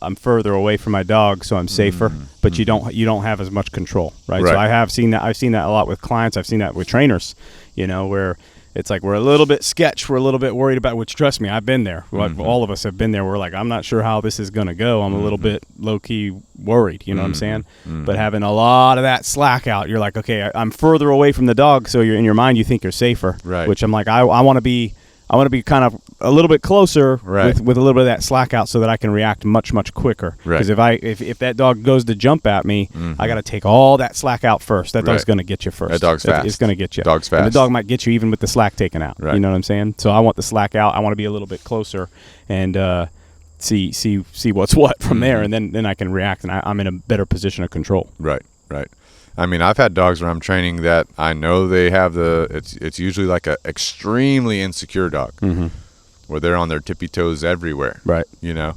I'm further away from my dog, so I'm safer. But you don't have as much control, right? So I've seen that a lot with clients. I've seen that with trainers, where it's like we're a little bit sketched. We're a little bit worried about, which trust me, I've been there. All of us have been there. We're like, I'm not sure how this is going to go. I'm a little bit low-key worried, you know what I'm saying? But having a lot of that slack out, you're like, okay, I'm further away from the dog, so you're in your mind, you think you're safer. Right. Which I'm like, I want to be kind of a little bit closer with a little bit of that slack out so that I can react much, much quicker. Because if that dog goes to jump at me, I got to take all that slack out first. That dog's going to get you first. That dog's fast. It's going to get you. Dog's fast. And the dog might get you even with the slack taken out. Right. You know what I'm saying? So I want the slack out. I want to be a little bit closer and see what's what from there, and then I can react, and I'm in a better position of control. Right. I mean, I've had dogs where I'm training that I know they have it's usually like a extremely insecure dog, where they're on their tippy toes everywhere. Right. You know,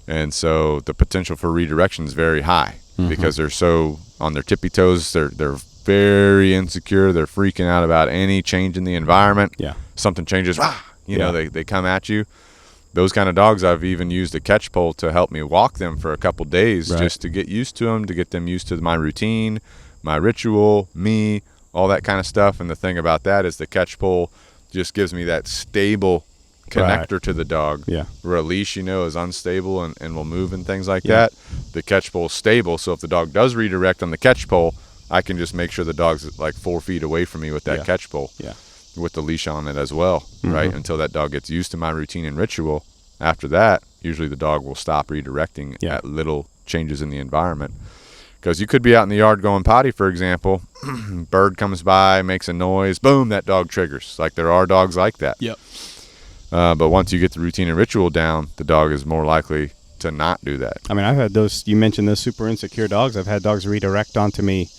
and so the potential for redirection is very high because they're so on their tippy toes. They're very insecure. They're freaking out about any change in the environment. Yeah. Something changes, you know, they come at you. Those kind of dogs, I've even used a catch pole to help me walk them for a couple days just to get used to them, to get them used to my routine, my ritual, me, all that kind of stuff. And the thing about that is the catch pole just gives me that stable connector to the dog. Yeah. Where a leash, you know, is unstable and will move and things like that. The catch pole is stable. So if the dog does redirect on the catch pole, I can just make sure the dog's like 4 feet away from me with that catch pole. Yeah. With the leash on it as well, right? Until that dog gets used to my routine and ritual. After that, usually the dog will stop redirecting at little changes in the environment. Because you could be out in the yard going potty, for example, bird comes by, makes a noise, boom, that dog triggers. Like there are dogs like that. Yep. But once you get the routine and ritual down, the dog is more likely to not do that. I mean, I've had those, you mentioned those super insecure dogs. I've had dogs redirect onto me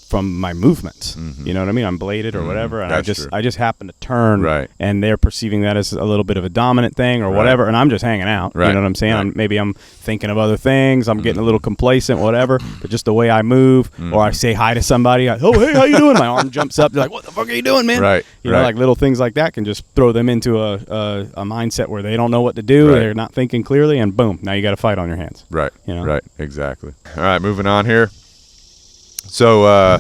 from my movements. You know what I mean? I'm bladed or whatever, and I just happen to turn, and they're perceiving that as a little bit of a dominant thing or whatever, and I'm just hanging out. You know what I'm saying? Maybe I'm thinking of other things. I'm getting a little complacent, whatever. But just the way I move, or I say hi to somebody, oh hey, how you doing? My arm jumps up. They're like, what the fuck are you doing, man? You know, like little things like that can just throw them into a mindset where they don't know what to do. They're not thinking clearly, and boom, now you got a fight on your hands. You know? Exactly. All right, moving on here. So,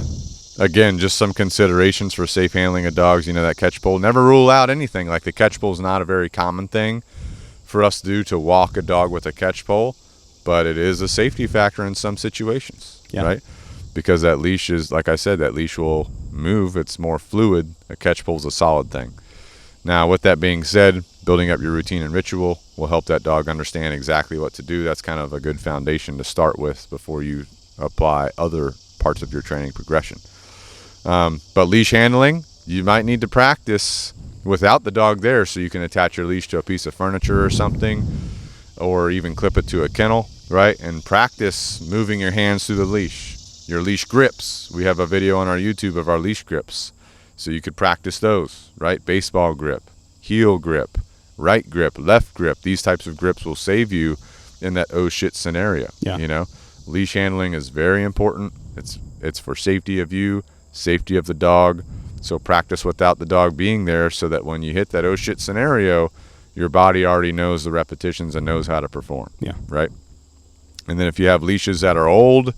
again, just some considerations for safe handling of dogs. You know, that catch pole, never rule out anything. Like the catch pole is not a very common thing for us to do, to walk a dog with a catch pole, but it is a safety factor in some situations, right? Because that leash is, like I said, that leash will move. It's more fluid. A catch pole is a solid thing. Now, with that being said, building up your routine and ritual will help that dog understand exactly what to do. That's kind of a good foundation to start with before you apply other parts of your training progression. But leash handling, you might need to practice without the dog there, so you can attach your leash to a piece of furniture or something, or even clip it to a kennel, right? And practice moving your hands through the leash. Your leash grips, we have a video on our YouTube of our leash grips, so you could practice those, right? Baseball grip, heel grip, right grip, left grip. These types of grips will save you in that oh shit scenario. You know, leash handling is very important. It's for safety of you, safety of the dog. So practice without the dog being there, so that when you hit that oh shit scenario, your body already knows the repetitions and knows how to perform. Right? And then if you have leashes that are old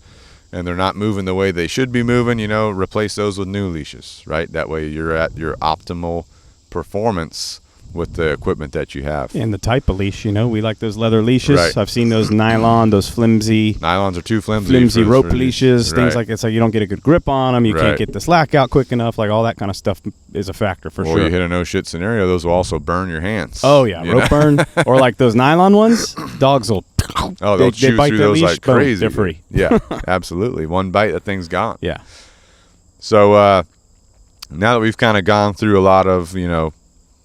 and they're not moving the way they should be moving, you know, replace those with new leashes, right? That way you're at your optimal performance with the equipment that you have. And the type of leash, you know, we like those leather leashes. I've seen those nylon, those flimsy. Nylons are too flimsy. Rope leashes, things like it's like you don't get a good grip on them. You can't get the slack out quick enough. Like all that kind of stuff is a factor for sure. Or you hit a no shit scenario, those will also burn your hands. Oh yeah, rope burn. Or like those nylon ones, dogs will. Oh, they'll chew through those leash, like crazy. They're free. Yeah, absolutely. One bite, that thing's gone. Yeah. So now that we've kind of gone through a lot of, you know,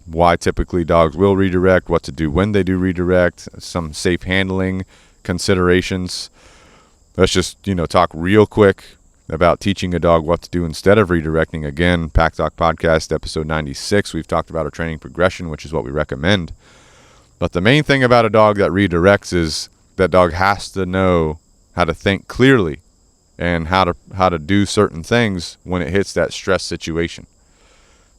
why typically dogs will redirect, what to do when they do redirect, some safe handling considerations. Let's just, you know, talk real quick about teaching a dog what to do instead of redirecting. Again, Pack Doc Podcast, episode 96, we've talked about a training progression, which is what we recommend. But the main thing about a dog that redirects is that dog has to know how to think clearly and how to do certain things when it hits that stress situation.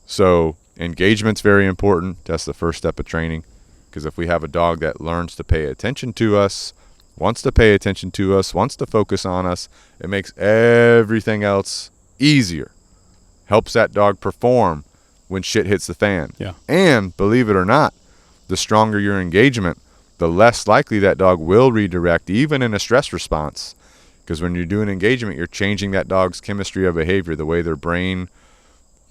So engagement's very important. That's the first step of training, because if we have a dog that learns to pay attention to us, wants to pay attention to us, wants to focus on us, it makes everything else easier. Helps that dog perform when shit hits the fan. Yeah. And believe it or not, the stronger your engagement, the less likely that dog will redirect, even in a stress response. Because when you're doing engagement, you're changing that dog's chemistry of behavior. The way their brain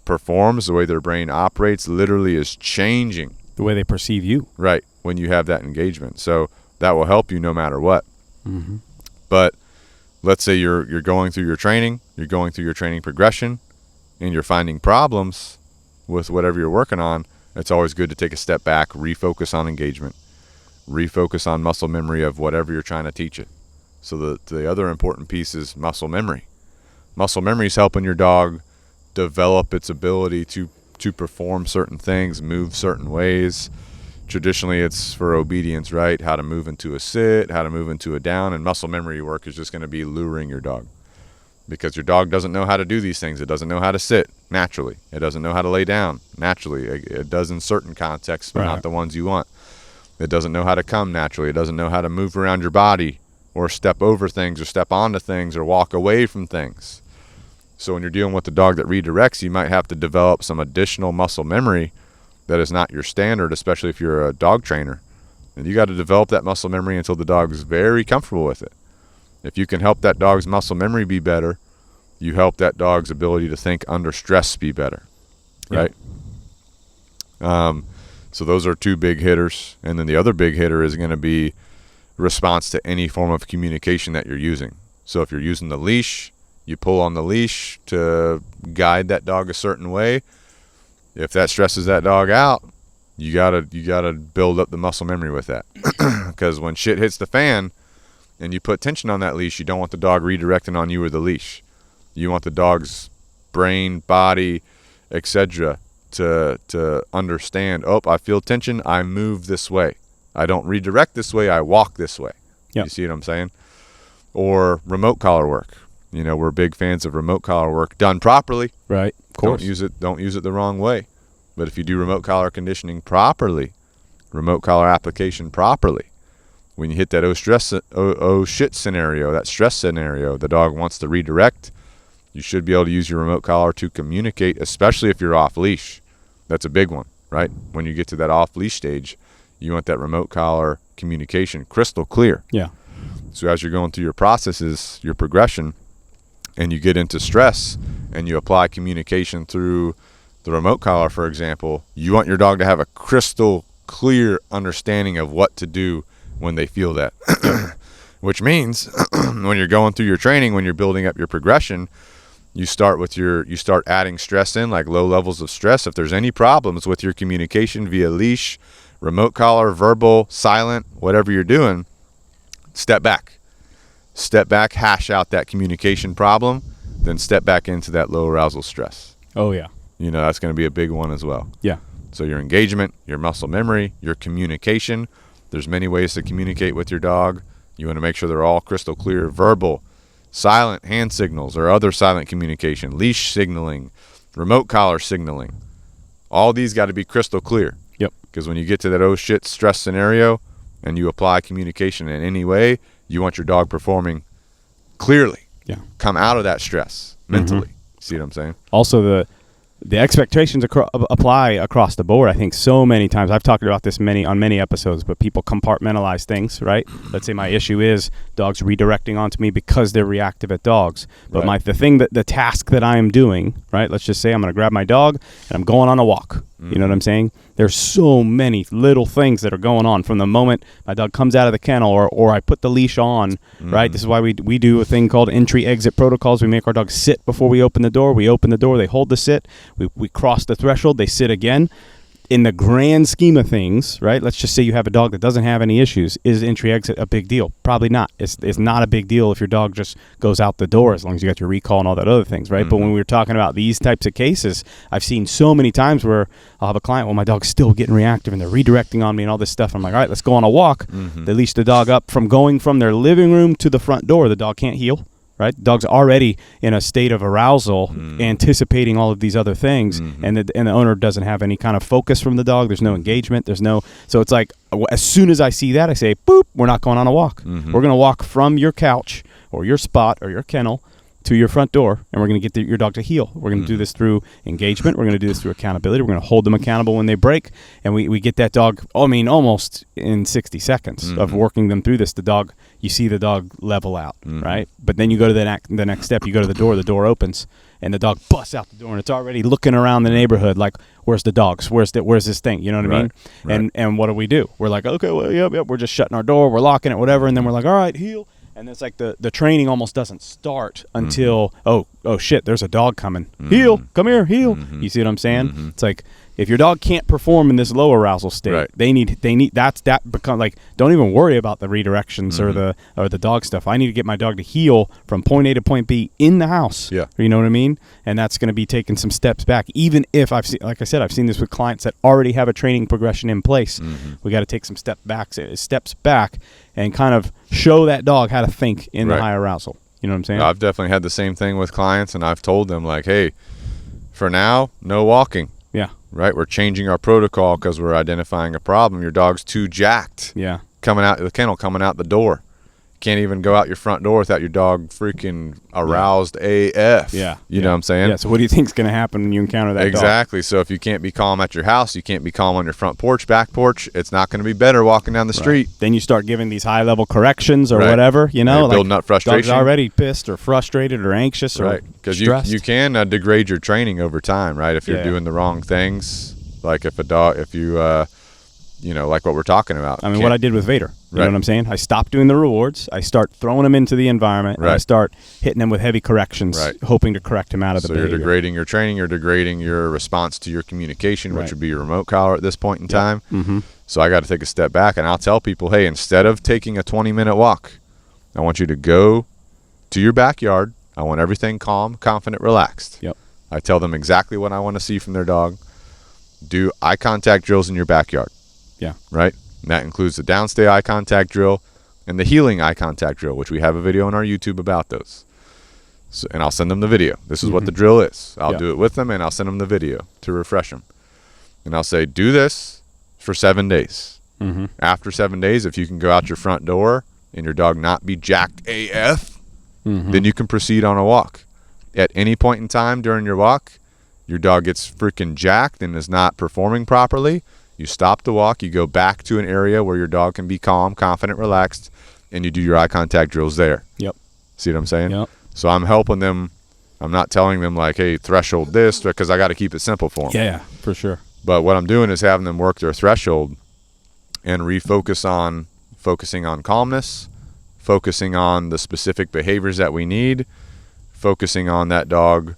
performs, the way their brain operates, literally is changing. The way they perceive you. Right, when you have that engagement. So that will help you no matter what. Mm-hmm. But let's say you're going through your training, you're going through your training progression, and you're finding problems with whatever you're working on. It's always good to take a step back, refocus on engagement, refocus on muscle memory of whatever you're trying to teach it. So the other important piece is muscle memory. Muscle memory is helping your dog develop its ability to perform certain things, move certain ways. Traditionally, it's for obedience, right? How to move into a sit, how to move into a down, and muscle memory work is just going to be luring your dog. Because your dog doesn't know how to do these things. It doesn't know how to sit naturally. It doesn't know how to lay down naturally. It does in certain contexts, but not the ones you want. It doesn't know how to come naturally. It doesn't know how to move around your body or step over things or step onto things or walk away from things. So when you're dealing with a dog that redirects, you might have to develop some additional muscle memory that is not your standard, especially if you're a dog trainer. And you got to develop that muscle memory until the dog is very comfortable with it. If you can help that dog's muscle memory be better, you help that dog's ability to think under stress be better, right? So those are two big hitters. And then the other big hitter is going to be response to any form of communication that you're using. So if you're using the leash, you pull on the leash to guide that dog a certain way. If that stresses that dog out, you gotta build up the muscle memory with that. Because when shit hits the fan and you put tension on that leash, you don't want the dog redirecting on you or the leash. You want the dog's brain, body, etc. to understand, oh, I feel tension, I move this way. I don't redirect this way, I walk this way. Yep. You see what I'm saying? Or remote collar work. You know, we're big fans of remote collar work done properly. Right. Of course. Don't use it the wrong way. But if you do remote collar conditioning properly, remote collar application properly, when you hit that oh shit scenario, that stress scenario, the dog wants to redirect, you should be able to use your remote collar to communicate, especially if you're off leash. That's a big one, right? When you get to that off leash stage, you want that remote collar communication crystal clear. Yeah. So as you're going through your processes, your progression, and you get into stress and you apply communication through the remote collar, for example, you want your dog to have a crystal clear understanding of what to do when they feel that. Which means when you're going through your training, when you're building up your progression, you start adding stress in, like low levels of stress. If there's any problems with your communication via leash, remote collar, verbal, silent, whatever you're doing, step back, hash out that communication problem, then step back into that low arousal stress. Oh, yeah. You know, that's going to be a big one as well. Yeah. So your engagement, your muscle memory, your communication. There's many ways to communicate with your dog. You want to make sure they're all crystal clear, verbal, silent hand signals or other silent communication, leash signaling, remote collar signaling. All these got to be crystal clear. Yep. Because when you get to that oh shit stress scenario and you apply communication in any way, you want your dog performing clearly. Yeah. Come out of that stress mentally. See what I'm saying? Also, the expectations apply across the board. I think so many times I've talked about this on many episodes, but people compartmentalize things, right? Let's say my issue is dogs redirecting onto me because they're reactive at dogs. But right. the task that I am doing, right? Let's just say I'm going to grab my dog and I'm going on a walk. You know what I'm saying? There's so many little things that are going on from the moment my dog comes out of the kennel or I put the leash on, right? This is why we do a thing called entry-exit protocols. We make our dogs sit before we open the door. We open the door, they hold the sit. We cross the threshold, they sit again. In the grand scheme of things, right, let's just say you have a dog that doesn't have any issues. Is entry-exit a big deal? Probably not. It's not a big deal if your dog just goes out the door as long as you got your recall and all that other things, right? But when we're talking about these types of cases, I've seen so many times where I'll have a client, well, my dog's still getting reactive and they're redirecting on me and all this stuff. I'm like, all right, let's go on a walk. They leash the dog up from going from their living room to the front door. The dog can't heel. Right, the dog's already in a state of arousal, anticipating all of these other things, and the owner doesn't have any kind of focus from the dog. There's no engagement. So it's like as soon as I see that, I say, "Boop, we're not going on a walk. We're going to walk from your couch or your spot or your kennel to your front door, and we're going to get your dog to heel. We're going to do this through engagement. We're going to do this through accountability. We're going to hold them accountable when they break, and we get that dog, almost in 60 seconds of working them through this. You see the dog level out, right? But then you go to the next step. You go to the door opens, and the dog busts out the door, and it's already looking around the neighborhood like, where's the dogs? Where's this thing? You know what I mean? Right. And what do? We're like, okay, well, yep, we're just shutting our door. We're locking it, whatever, and then we're like, all right, heel. And it's like the training almost doesn't start until, oh shit, there's a dog coming. Heel, come here, heel. You see what I'm saying? It's like, if your dog can't perform in this low arousal state, they need that become like, don't even worry about the redirections or the dog stuff. I need to get my dog to heel from point A to point B in the house. Yeah. You know what I mean? And that's going to be taking some steps back. Even if I've seen this with clients that already have a training progression in place. We got to take some steps back and kind of show that dog how to think in the high arousal. You know what I'm saying? I've definitely had the same thing with clients, and I've told them, like, hey, for now, no walking. Yeah. Right? We're changing our protocol because we're identifying a problem. Your dog's too jacked. Yeah. Coming out the kennel, coming out the door. Can't even go out your front door without your dog freaking aroused AF. Yeah. You know what I'm saying? Yeah. So what do you think's going to happen when you encounter that dog? Exactly. So if you can't be calm at your house, you can't be calm on your front porch, back porch, it's not going to be better walking down the street. Then you start giving these high-level corrections or whatever, you know. Like building up frustration. Dog's already pissed or frustrated or anxious or stressed. You can degrade your training over time, right? If you're doing the wrong things, like if you like what we're talking about. I mean, what I did with Vader. You know what I'm saying? I stopped doing the rewards. I start throwing him into the environment. And I start hitting him with heavy corrections, hoping to correct him out of the behavior. So you're degrading your training. You're degrading your response to your communication, which would be your remote collar at this point in time. So I got to take a step back, and I'll tell people, hey, instead of taking a 20-minute walk, I want you to go to your backyard. I want everything calm, confident, relaxed. Yep. I tell them exactly what I want to see from their dog. Do eye contact drills in your backyard. Yeah. Right? And that includes the downstay eye contact drill and the healing eye contact drill, which we have a video on our YouTube about those. So, and I'll send them the video. This is what the drill is. I'll do it with them, and I'll send them the video to refresh them. And I'll say, do this for 7 days. After 7 days, if you can go out your front door and your dog not be jacked AF, then you can proceed on a walk. At any point in time during your walk, your dog gets freaking jacked and is not performing properly, you stop the walk, you go back to an area where your dog can be calm, confident, relaxed, and you do your eye contact drills there. Yep. See what I'm saying? Yep. So I'm helping them. I'm not telling them like, hey, threshold this, because I got to keep it simple for them. Yeah, for sure. But what I'm doing is having them work their threshold and focusing on calmness, focusing on the specific behaviors that we need, focusing on that dog,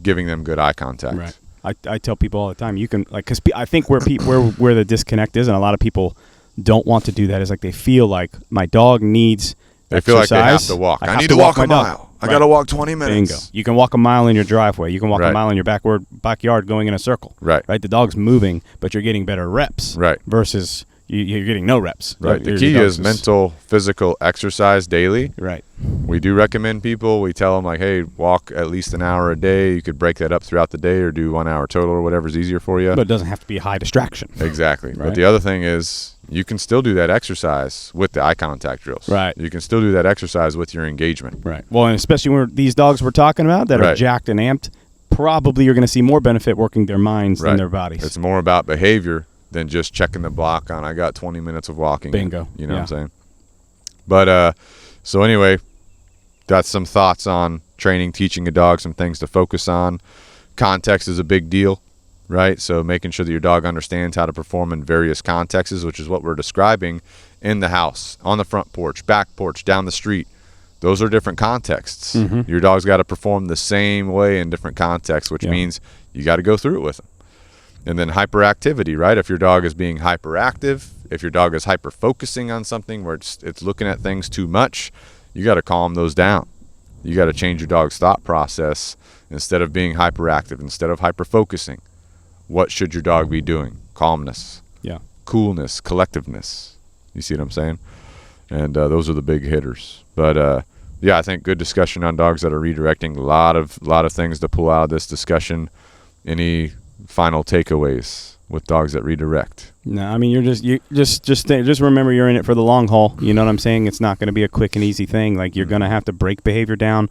giving them good eye contact. Right. I tell people all the time, you can, like, because I think where the disconnect is, and a lot of people don't want to do that, is like they feel like my dog needs exercise. Feel like they have to walk. I need to walk a mile. I got to walk 20 minutes. Bingo. You can walk a mile in your driveway. You can walk a mile in your backyard going in a circle. Right. The dog's moving, but you're getting better reps. Right. Versus you're getting no reps. Right. The key is mental, physical exercise daily. Right. We do recommend people. We tell them, like, hey, walk at least an hour a day. You could break that up throughout the day or do 1 hour total or whatever's easier for you. But it doesn't have to be a high distraction. Exactly. Right. But the other thing is you can still do that exercise with the eye contact drills. Right. You can still do that exercise with your engagement. Right. Well, and especially when these dogs we're talking about that are jacked and amped, probably you're going to see more benefit working their minds than their bodies. It's more about behavior than just checking the block on, I got 20 minutes of walking. Bingo. You know what I'm saying? But, so anyway, that's some thoughts on training, teaching a dog some things to focus on. Context is a big deal, right? So making sure that your dog understands how to perform in various contexts, which is what we're describing in the house, on the front porch, back porch, down the street. Those are different contexts. Your dog's got to perform the same way in different contexts, which means you got to go through it with them. And then hyperactivity, right? If your dog is being hyperactive, if your dog is hyper-focusing on something where it's looking at things too much, you got to calm those down. You got to change your dog's thought process. Instead of being hyperactive, instead of hyper-focusing, what should your dog be doing? Calmness, coolness, collectiveness. You see what I'm saying? And those are the big hitters. But I think good discussion on dogs that are redirecting. A lot of things to pull out of this discussion. Any final takeaways with dogs that redirect? No, I mean, you just remember you're in it for the long haul. You know what I'm saying? It's not going to be a quick and easy thing. Like, you're going to have to break behavior down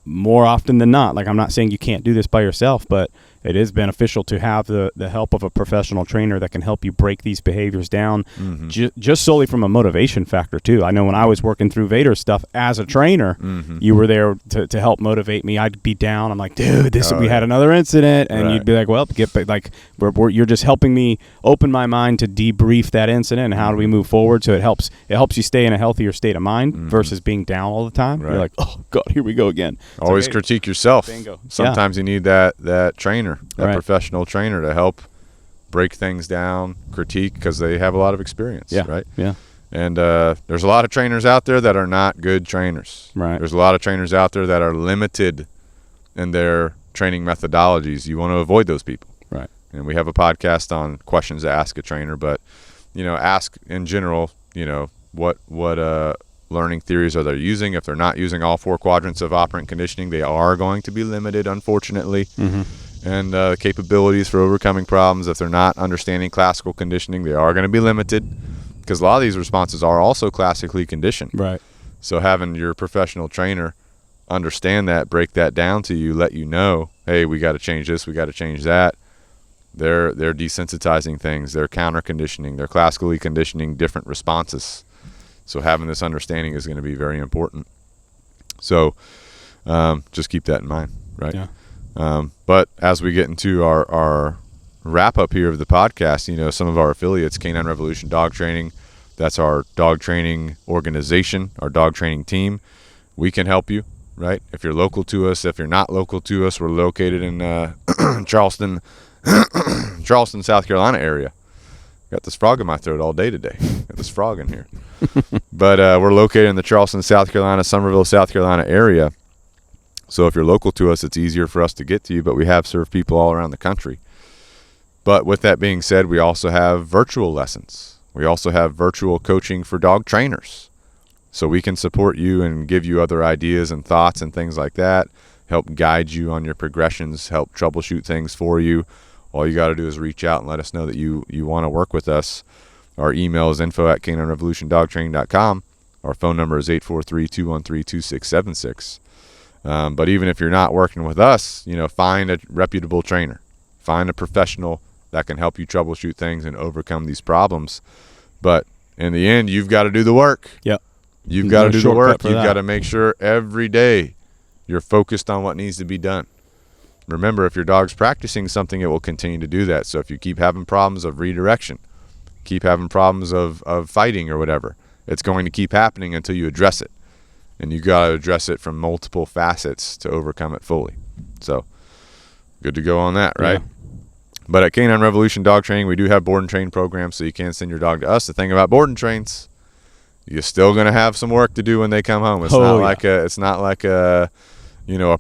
more often than not, like I'm not saying you can't do this by yourself, but it is beneficial to have the help of a professional trainer that can help you break these behaviors down, just solely from a motivation factor too. I know when I was working through Vader's stuff as a trainer, you were there to help motivate me. I'd be down. I'm like, dude, we had another incident, and you'd be like, well, you're just helping me open my mind to debrief that incident and how do we move forward. So it helps you stay in a healthier state of mind versus being down all the time. You're like, oh God, here we go again. Always critique yourself. Bingo. Sometimes you need that trainer, that professional trainer to help break things down, critique, because they have a lot of experience. Right. And there's a lot of trainers out there that are not good trainers. There's a lot of trainers out there that are limited in their training methodologies. You want to avoid those people. And we have a podcast on questions to ask a trainer, but ask in general, what learning theories are they using. If they're not using all 4 quadrants of operant conditioning, they are going to be limited, unfortunately. And capabilities for overcoming problems. If they're not understanding classical conditioning, they are going to be limited, because a lot of these responses are also classically conditioned. So having your professional trainer understand that, break that down to you, let you know, hey, we got to change this, we got to change that. They're desensitizing things, they're counter conditioning, they're classically conditioning different responses. So having this understanding is going to be very important. So just keep that in mind, right? But as we get into our wrap up here of the podcast, some of our affiliates, Canine Revolution Dog Training, that's our dog training organization, our dog training team. We can help you, right? If you're local to us, if you're not local to us, we're located in Charleston, South Carolina area. Got this frog in my throat all day today. Got this frog in here. But we're located in the Charleston, South Carolina, Somerville, South Carolina area. So if you're local to us, it's easier for us to get to you, but we have served people all around the country. But with that being said, we also have virtual lessons. We also have virtual coaching for dog trainers. So we can support you and give you other ideas and thoughts and things like that, help guide you on your progressions, help troubleshoot things for you. All you got to do is reach out and let us know that you want to work with us. Our email is info@caninerevolutiondogtraining.com. Our phone number is 843-213-2676. But even if you're not working with us, find a reputable trainer. Find a professional that can help you troubleshoot things and overcome these problems. But in the end, you've got to do the work. You've got to do the work. You've got to make sure every day you're focused on what needs to be done. Remember, if your dog's practicing something, it will continue to do that. So if you keep having problems of redirection, keep having problems of fighting or whatever, it's going to keep happening until you address it. And you got to address it from multiple facets to overcome it fully. So good to go on that, right? But at Canine Revolution Dog Training, we do have board and train programs, so you can send your dog to us. The thing about board and trains, you're still going to have some work to do when they come home. It's not like a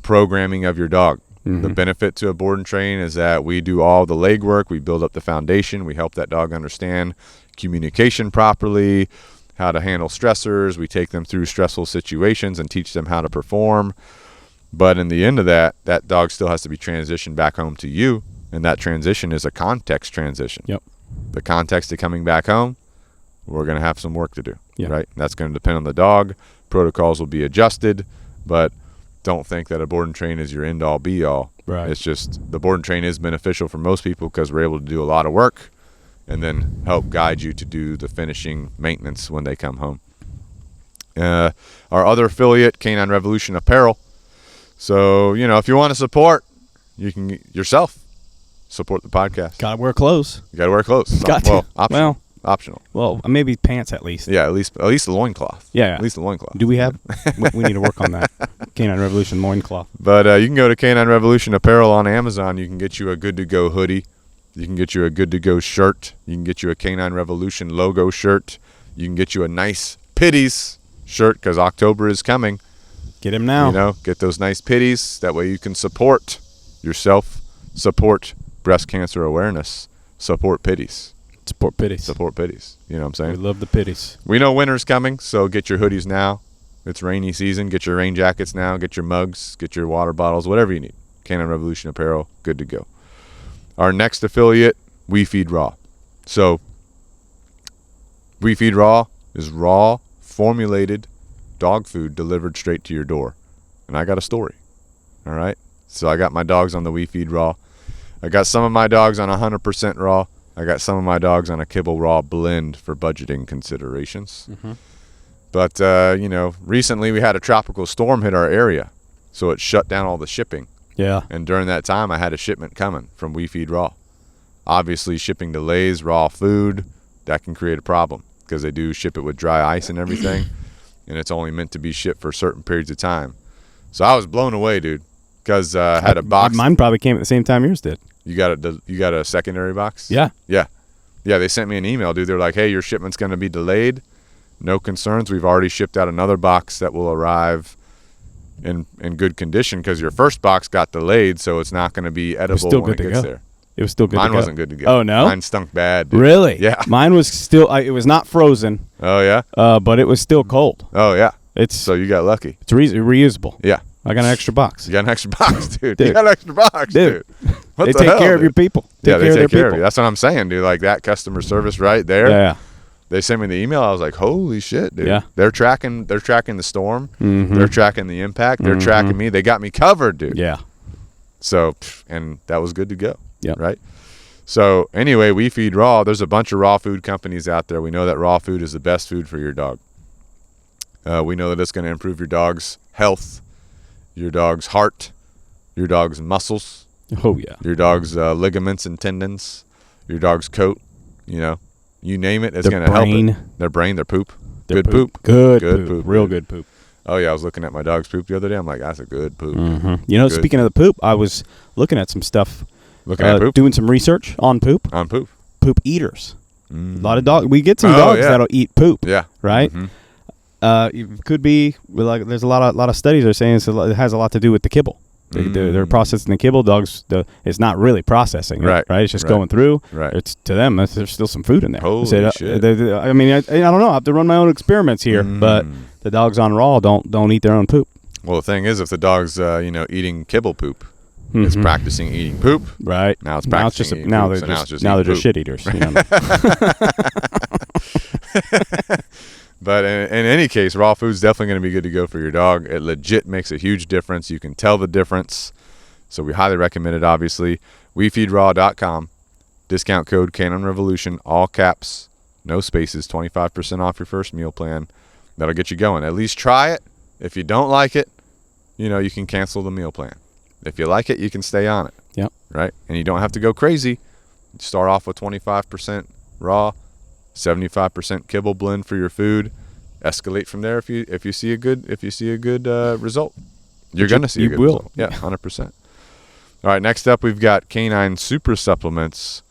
programming of your dog. The benefit to a board and train is that we do all the legwork. We build up the foundation. We help that dog understand communication properly, how to handle stressors. We take them through stressful situations and teach them how to perform. But in the end of that dog still has to be transitioned back home to you, and that transition is a context transition. The context of coming back home, we're going to have some work to do, right? And that's going to depend on the dog. Protocols will be adjusted, but don't think that a board and train is your end-all, be-all. It's just the board and train is beneficial for most people because we're able to do a lot of work and then help guide you to do the finishing maintenance when they come home. Our other affiliate, Canine Revolution Apparel. So, if you want to support, you can yourself support the podcast. Gotta wear clothes. You gotta wear clothes. Optional. Well, maybe pants at least. Yeah, at least the loincloth. Yeah. At least the loincloth. Do we have? We need to work on that. Canine Revolution loincloth. But you can go to Canine Revolution Apparel on Amazon. You can get you a Good to Go hoodie. You can get you a Good to Go shirt. You can get you a Canine Revolution logo shirt. You can get you a nice Pitties shirt because October is coming. Get him now. Get those nice Pitties. That way you can support yourself, support breast cancer awareness, support Pitties. Support Pitties. Support Pitties. You know what I'm saying? We love the Pitties. We know winter's coming, so get your hoodies now. It's rainy season. Get your rain jackets now. Get your mugs. Get your water bottles. Whatever you need. Canine Revolution Apparel. Good to go. Our next affiliate, We Feed Raw. So, We Feed Raw is raw, formulated dog food delivered straight to your door. and I got a story. All right. So I got my dogs on the We Feed Raw. I got some of my dogs on 100% raw. I got some of my dogs on a kibble raw blend for budgeting considerations. But, recently we had a tropical storm hit our area, so it shut down all the shipping. Yeah. And during that time, I had a shipment coming from We Feed Raw. Obviously, shipping delays, raw food, that can create a problem because they do ship it with dry ice and everything, and it's only meant to be shipped for certain periods of time. So I was blown away, dude, because I had a box. Mine probably came at the same time yours did. You got a secondary box? Yeah. Yeah. They sent me an email, dude. They're like, hey, your shipment's going to be delayed. No concerns. We've already shipped out another box that will arrive in good condition because your first box got delayed, so it's not going to be edible when it gets there. It was still good to go. Mine wasn't good to go. Oh, no? Mine stunk bad, dude. Really? Yeah. Mine was still, it was not frozen. Oh, yeah? But it was still cold. Oh, yeah. So you got lucky. It's reusable. Yeah. I got an extra box. You got an extra box, dude. You got an extra box, dude. What they the take hell, care of dude? your people. They take care of you. That's what I'm saying, dude. Like that customer service right there. Yeah. They sent me the email. I was like, holy shit, dude. Yeah. They're tracking the storm. They're tracking the impact. They're tracking me. They got me covered, dude. Yeah. So, and that was good to go. Yep. Right? So, anyway, We Feed Raw. There's a bunch of raw food companies out there. We know that raw food is the best food for your dog. We know that it's going to improve your dog's health, your dog's heart, your dog's muscles. Oh, yeah. Your dog's ligaments and tendons, your dog's coat, you name it, it's going to help it. Their brain, their poop. Good poop. Good poop. Real good poop. Oh, yeah, I was looking at my dog's poop the other day. I'm like, that's a good poop. Speaking of the poop, I was looking at some stuff. Looking at poop? Doing some research on poop. On poop. Poop eaters. A lot of dogs. We get some dogs that'll eat poop. Yeah. Right? It could be, like, there's a lot of studies that are saying it has a lot to do with the kibble. They're processing the kibble. Dogs, it's not really processing, right? It's just going through. Right. It's to them. There's still some food in there. Holy shit! I mean, I don't know. I have to run my own experiments here, but the dogs on raw don't eat their own poop. Well, the thing is, if the dog's eating kibble poop, it's practicing eating poop. Right. Now it's practicing eating now poop. They're just shit eaters. But in any case, raw food's definitely going to be good to go for your dog. It legit makes a huge difference. You can tell the difference. So we highly recommend it, obviously. WeFeedRaw.com. Discount code CanonRevolution, all caps, no spaces, 25% off your first meal plan. That'll get you going. At least try it. If you don't like it, you can cancel the meal plan. If you like it, you can stay on it. Yep. Right? And you don't have to go crazy. Start off with 25% raw, 75% kibble blend for your food. Escalate from there if you see a good result. You're going to see a good result. Yeah, 100%. All right, next up we've got Canine Super Supplements,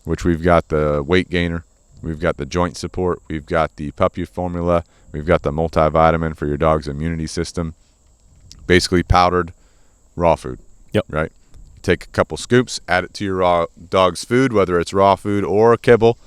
which we've got the weight gainer, we've got the joint support, we've got the puppy formula, we've got the multivitamin for your dog's immunity system. Basically powdered raw food. Yep. Right? Take a couple scoops, add it to your raw dog's food, whether it's raw food or kibble.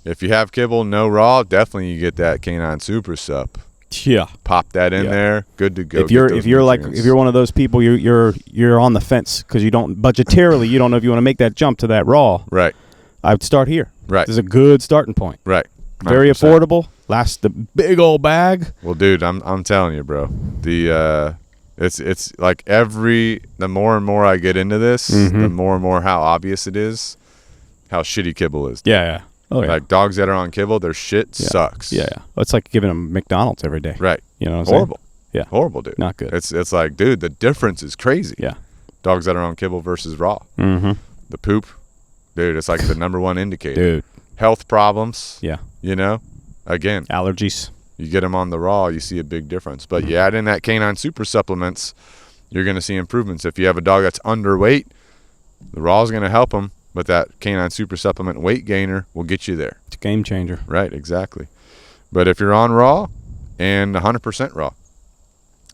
If you have kibble, no raw, definitely you get that Canine Super Sup. Yeah. Pop that in there, good to go. If you're one of those people, you're on the fence because you don't budgetarily, you don't know if you want to make that jump to that raw. Right. I would start here. Right. This is a good starting point. Right. 100%. Very affordable. Lasts the big old bag. Well, dude, I'm telling you, bro. It's like the more and more I get into this, the more and more how obvious it is how shitty kibble is. Yeah. Oh, yeah. Like dogs that are on kibble, their shit sucks. Yeah. It's like giving them McDonald's every day. Right. You know what I'm horrible. Saying? Yeah. Horrible, dude. Not good. It's like, dude, the difference is crazy. Yeah. Dogs that are on kibble versus raw. The poop, dude, it's like the number one indicator. Dude. Health problems. Yeah. Again. Allergies. You get them on the raw, you see a big difference. But you add in that Canine Super Supplements, you're going to see improvements. If you have a dog that's underweight, the raw is going to help them. But that Canine Super Supplement weight gainer will get you there. It's a game changer. Right, exactly. But if you're on raw and 100% raw,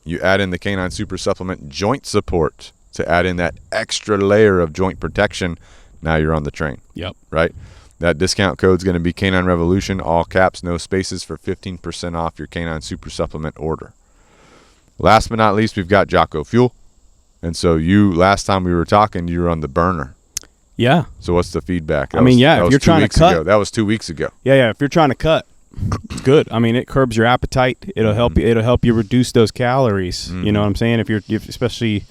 you add in the Canine Super Supplement joint support to add in that extra layer of joint protection. Now you're on the train. Yep. Right? That discount code is going to be Canine Revolution, all caps, no spaces, for 15% off your Canine Super Supplement order. Last but not least, we've got JockoFuel. And so last time we were talking, you were on the burner. Yeah. So what's the feedback? If you're trying to cut. That was 2 weeks ago. Yeah. If you're trying to cut, good. I mean, it curbs your appetite. It'll help you. It'll help you reduce those calories. You know what I'm saying? If you're especially,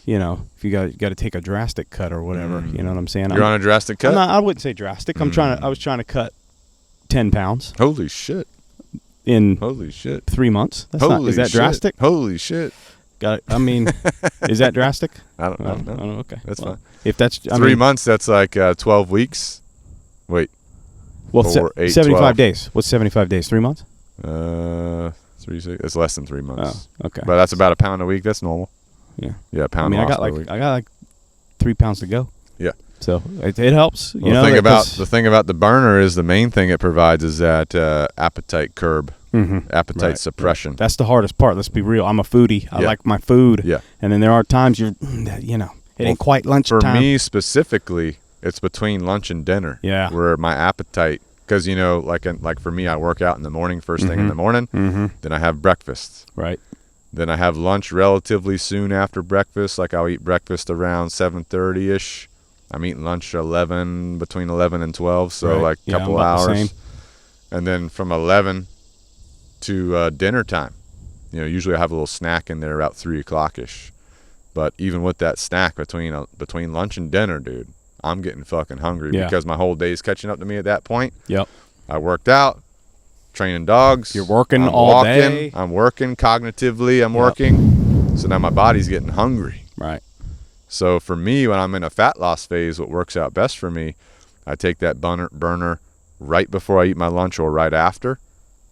if you got to take a drastic cut or whatever. You know what I'm saying? You're on a drastic cut? I wouldn't say drastic. I was trying to cut 10 pounds. Holy shit. Holy shit. 3 months. Is that shit. drastic? Holy shit. Got it. I mean, is that drastic? I don't know. Okay. That's fine. If that's 3 months, that's like 12 weeks. Wait. Well, 8, 75 12. days. What's 75 days? 3 months? 3, 6. It's less than 3 months. Oh, okay. But that's about a pound a week. That's normal. Yeah. Yeah, a pound. I got like 3 pounds to go. Yeah. So it helps. Well, the thing about the burner is the main thing it provides is that appetite curb. Appetite suppression. Right. That's the hardest part. Let's be real. I'm a foodie. I like my food. Yeah. And then there are times it ain't quite lunchtime. For me specifically, it's between lunch and dinner. Yeah. Where my appetite, because like for me, I work out in the morning, first thing in the morning. Then I have breakfast. Right. Then I have lunch relatively soon after breakfast. Like I'll eat breakfast around 7:30 ish. I'm eating lunch between 11 and 12, so like a couple hours. And then from 11 to dinner time, usually I have a little snack in there about 3 o'clock ish. But even with that snack between lunch and dinner, dude, I'm getting fucking hungry because my whole day's catching up to me at that point. Yep. I worked out, training dogs. You're working all day. I'm working cognitively. I'm working. So now my body's getting hungry. Right. So for me, when I'm in a fat loss phase, what works out best for me, I take that burner right before I eat my lunch or right after,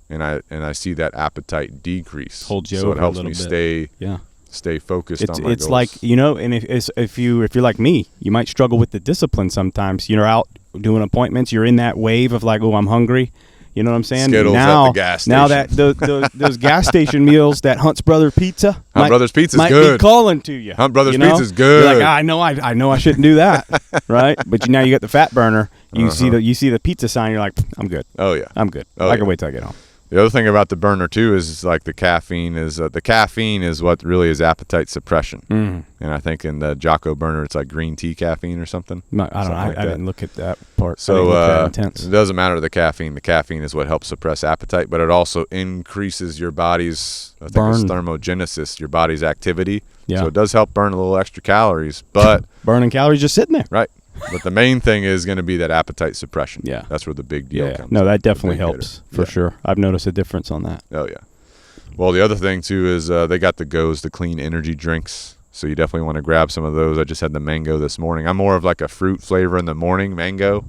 and I see that appetite decrease. Holds you so over it helps a little me bit. stay focused on my It's goals. like, and if you're like me, you might struggle with the discipline sometimes. You're out doing appointments, you're in that wave of like, oh, I'm hungry. You know what I'm saying? Skittles at the gas station. Now that those gas station meals, that Hunt's Brother Pizza, Brothers Pizza's might good. Be calling to you. Hunt Brothers Pizza's good. You're like, I know I shouldn't do that, right? But now you got the fat burner. You see the pizza sign. You're like, I'm good. Oh yeah, I'm good. Oh, I can wait till I get home. The other thing about the burner too is like the caffeine is what really is appetite suppression. And I think in the Jocko burner it's like green tea caffeine or something. No, I don't know. I didn't look at that part. So it doesn't matter the caffeine. The caffeine is what helps suppress appetite, but it also increases your body's thermogenesis, your body's activity. Yeah. So it does help burn a little extra calories, but burning calories just sitting there. Right. But the main thing is going to be that appetite suppression. Yeah. That's where the big deal comes. No, that definitely helps for sure. I've noticed a difference on that. Oh, yeah. Well, the other thing, too, is they got the clean energy drinks. So you definitely want to grab some of those. I just had the mango this morning. I'm more of like a fruit flavor in the morning, mango.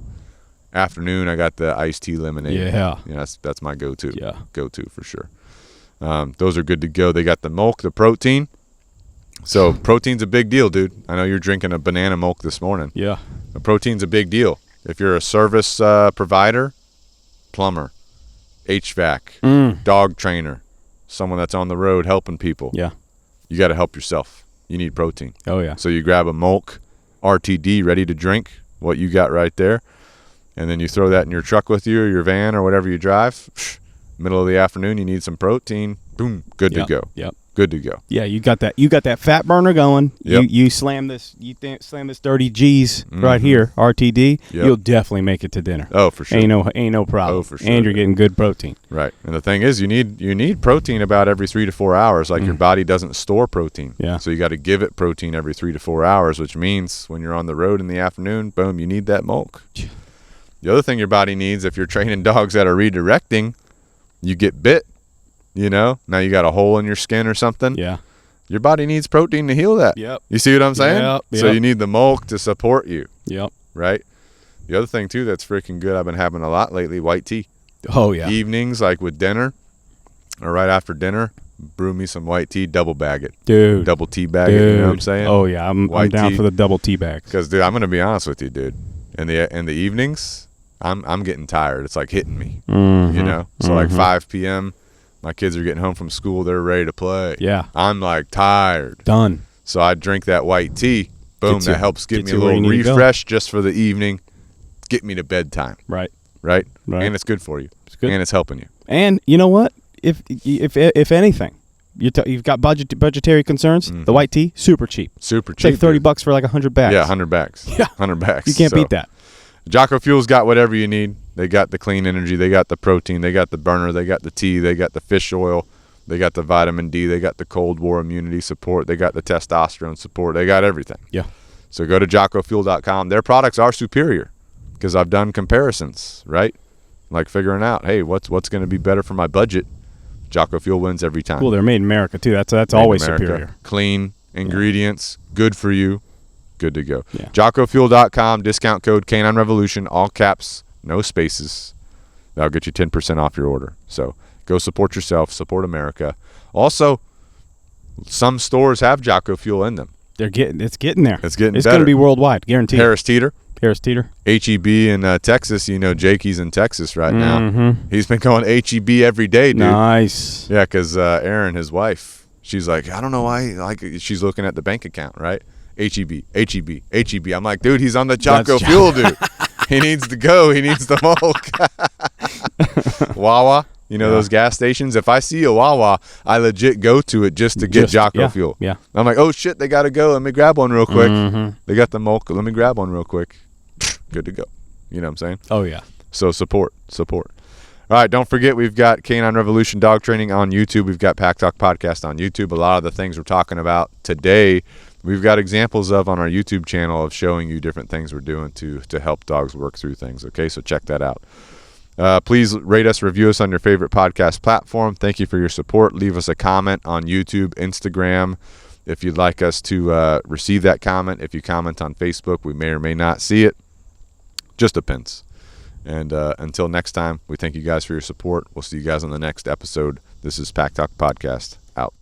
Afternoon, I got the iced tea lemonade. Yeah. That's my go-to. Yeah. Go-to for sure. Those are good to go. They got the milk, the protein. So protein's a big deal, dude. I know you're drinking a banana milk this morning. Yeah. But protein's a big deal. If you're a service provider, plumber, HVAC, dog trainer, someone that's on the road helping people, you got to help yourself. You need protein. Oh, yeah. So you grab a milk RTD ready to drink, what you got right there, and then you throw that in your truck with you or your van or whatever you drive. Middle of the afternoon, you need some protein. Boom, good to go. Yep. Good to go. Yeah, you got that fat burner going. Yep. You slam this 30 G's right here, RTD. Yep. You'll definitely make it to dinner. Oh, for sure. Ain't no problem. Oh, for sure. And you're getting good protein. Right. And the thing is, you need protein about every 3 to 4 hours. Like your body doesn't store protein. Yeah. So you got to give it protein every 3 to 4 hours, which means when you're on the road in the afternoon, boom, you need that milk. The other thing your body needs, if you're training dogs that are redirecting, you get bit. Now you got a hole in your skin or something. Yeah. Your body needs protein to heal that. Yep. You see what I'm saying? Yep. So you need the milk to support you. Yep. Right? The other thing, too, that's freaking good, I've been having a lot lately, white tea. Oh, yeah. Evenings, like with dinner or right after dinner, brew me some white tea, double bag it. Dude. Double tea bag it, you know what I'm saying? Oh, yeah. I'm down for the double tea bag. Because, dude, I'm going to be honest with you, dude. In the evenings, I'm getting tired. It's like hitting me, So like 5 p.m., my kids are getting home from school. They're ready to play. Yeah. I'm like tired. Done. So I drink that white tea. Boom. That helps get me a little refresh just for the evening. Get me to bedtime. Right. And it's good for you. It's good. And it's helping you. And you know what? If anything, you've got budgetary concerns, the white tea, super cheap. Super cheap. It's like $30 for like 100 bags. Yeah, 100 bags. Yeah. 100 bags. You can't beat that. JockoFuel's got whatever you need. They got the clean energy. They got the protein. They got the burner. They got the tea. They got the fish oil. They got the vitamin D. They got the Cold War immunity support. They got the testosterone support. They got everything. Yeah. So go to JockoFuel.com. Their products are superior because I've done comparisons, right? Like figuring out, hey, what's going to be better for my budget? JockoFuel wins every time. Well, they're made in America too. That's always superior. Clean ingredients, good for you, good to go. Yeah. JockoFuel.com, discount code Canine Revolution, all caps, no spaces. That'll get you 10% off your order. So go support yourself, support America. Also, some stores have JockoFuel in them. It's getting there. It's getting better. It's going to be worldwide, guaranteed. Harris Teeter. HEB in Texas. You know, Jakey's in Texas right now. Mm-hmm. He's been going HEB every day, dude. Nice. Yeah, because Erin, his wife, she's like, I don't know why. Like, she's looking at the bank account, right? HEB. I'm like, dude, he's on the JockoFuel, dude. He needs to go. He needs the milk. Wawa. You know those gas stations? If I see a Wawa, I legit go to it just to get JockoFuel. Yeah. I'm like, oh, shit, they got to go. Let me grab one real quick. Mm-hmm. They got the milk. Let me grab one real quick. Good to go. You know what I'm saying? Oh, yeah. So support. All right, don't forget we've got Canine Revolution Dog Training on YouTube. We've got Pack Talk Podcast on YouTube. A lot of the things we're talking about today, we've got examples of on our YouTube channel of showing you different things we're doing to help dogs work through things. Okay, so check that out. Please rate us, review us on your favorite podcast platform. Thank you for your support. Leave us a comment on YouTube, Instagram, if you'd like us to receive that comment. If you comment on Facebook, we may or may not see it. Just depends. And until next time, we thank you guys for your support. We'll see you guys on the next episode. This is Pack Talk Podcast. Out.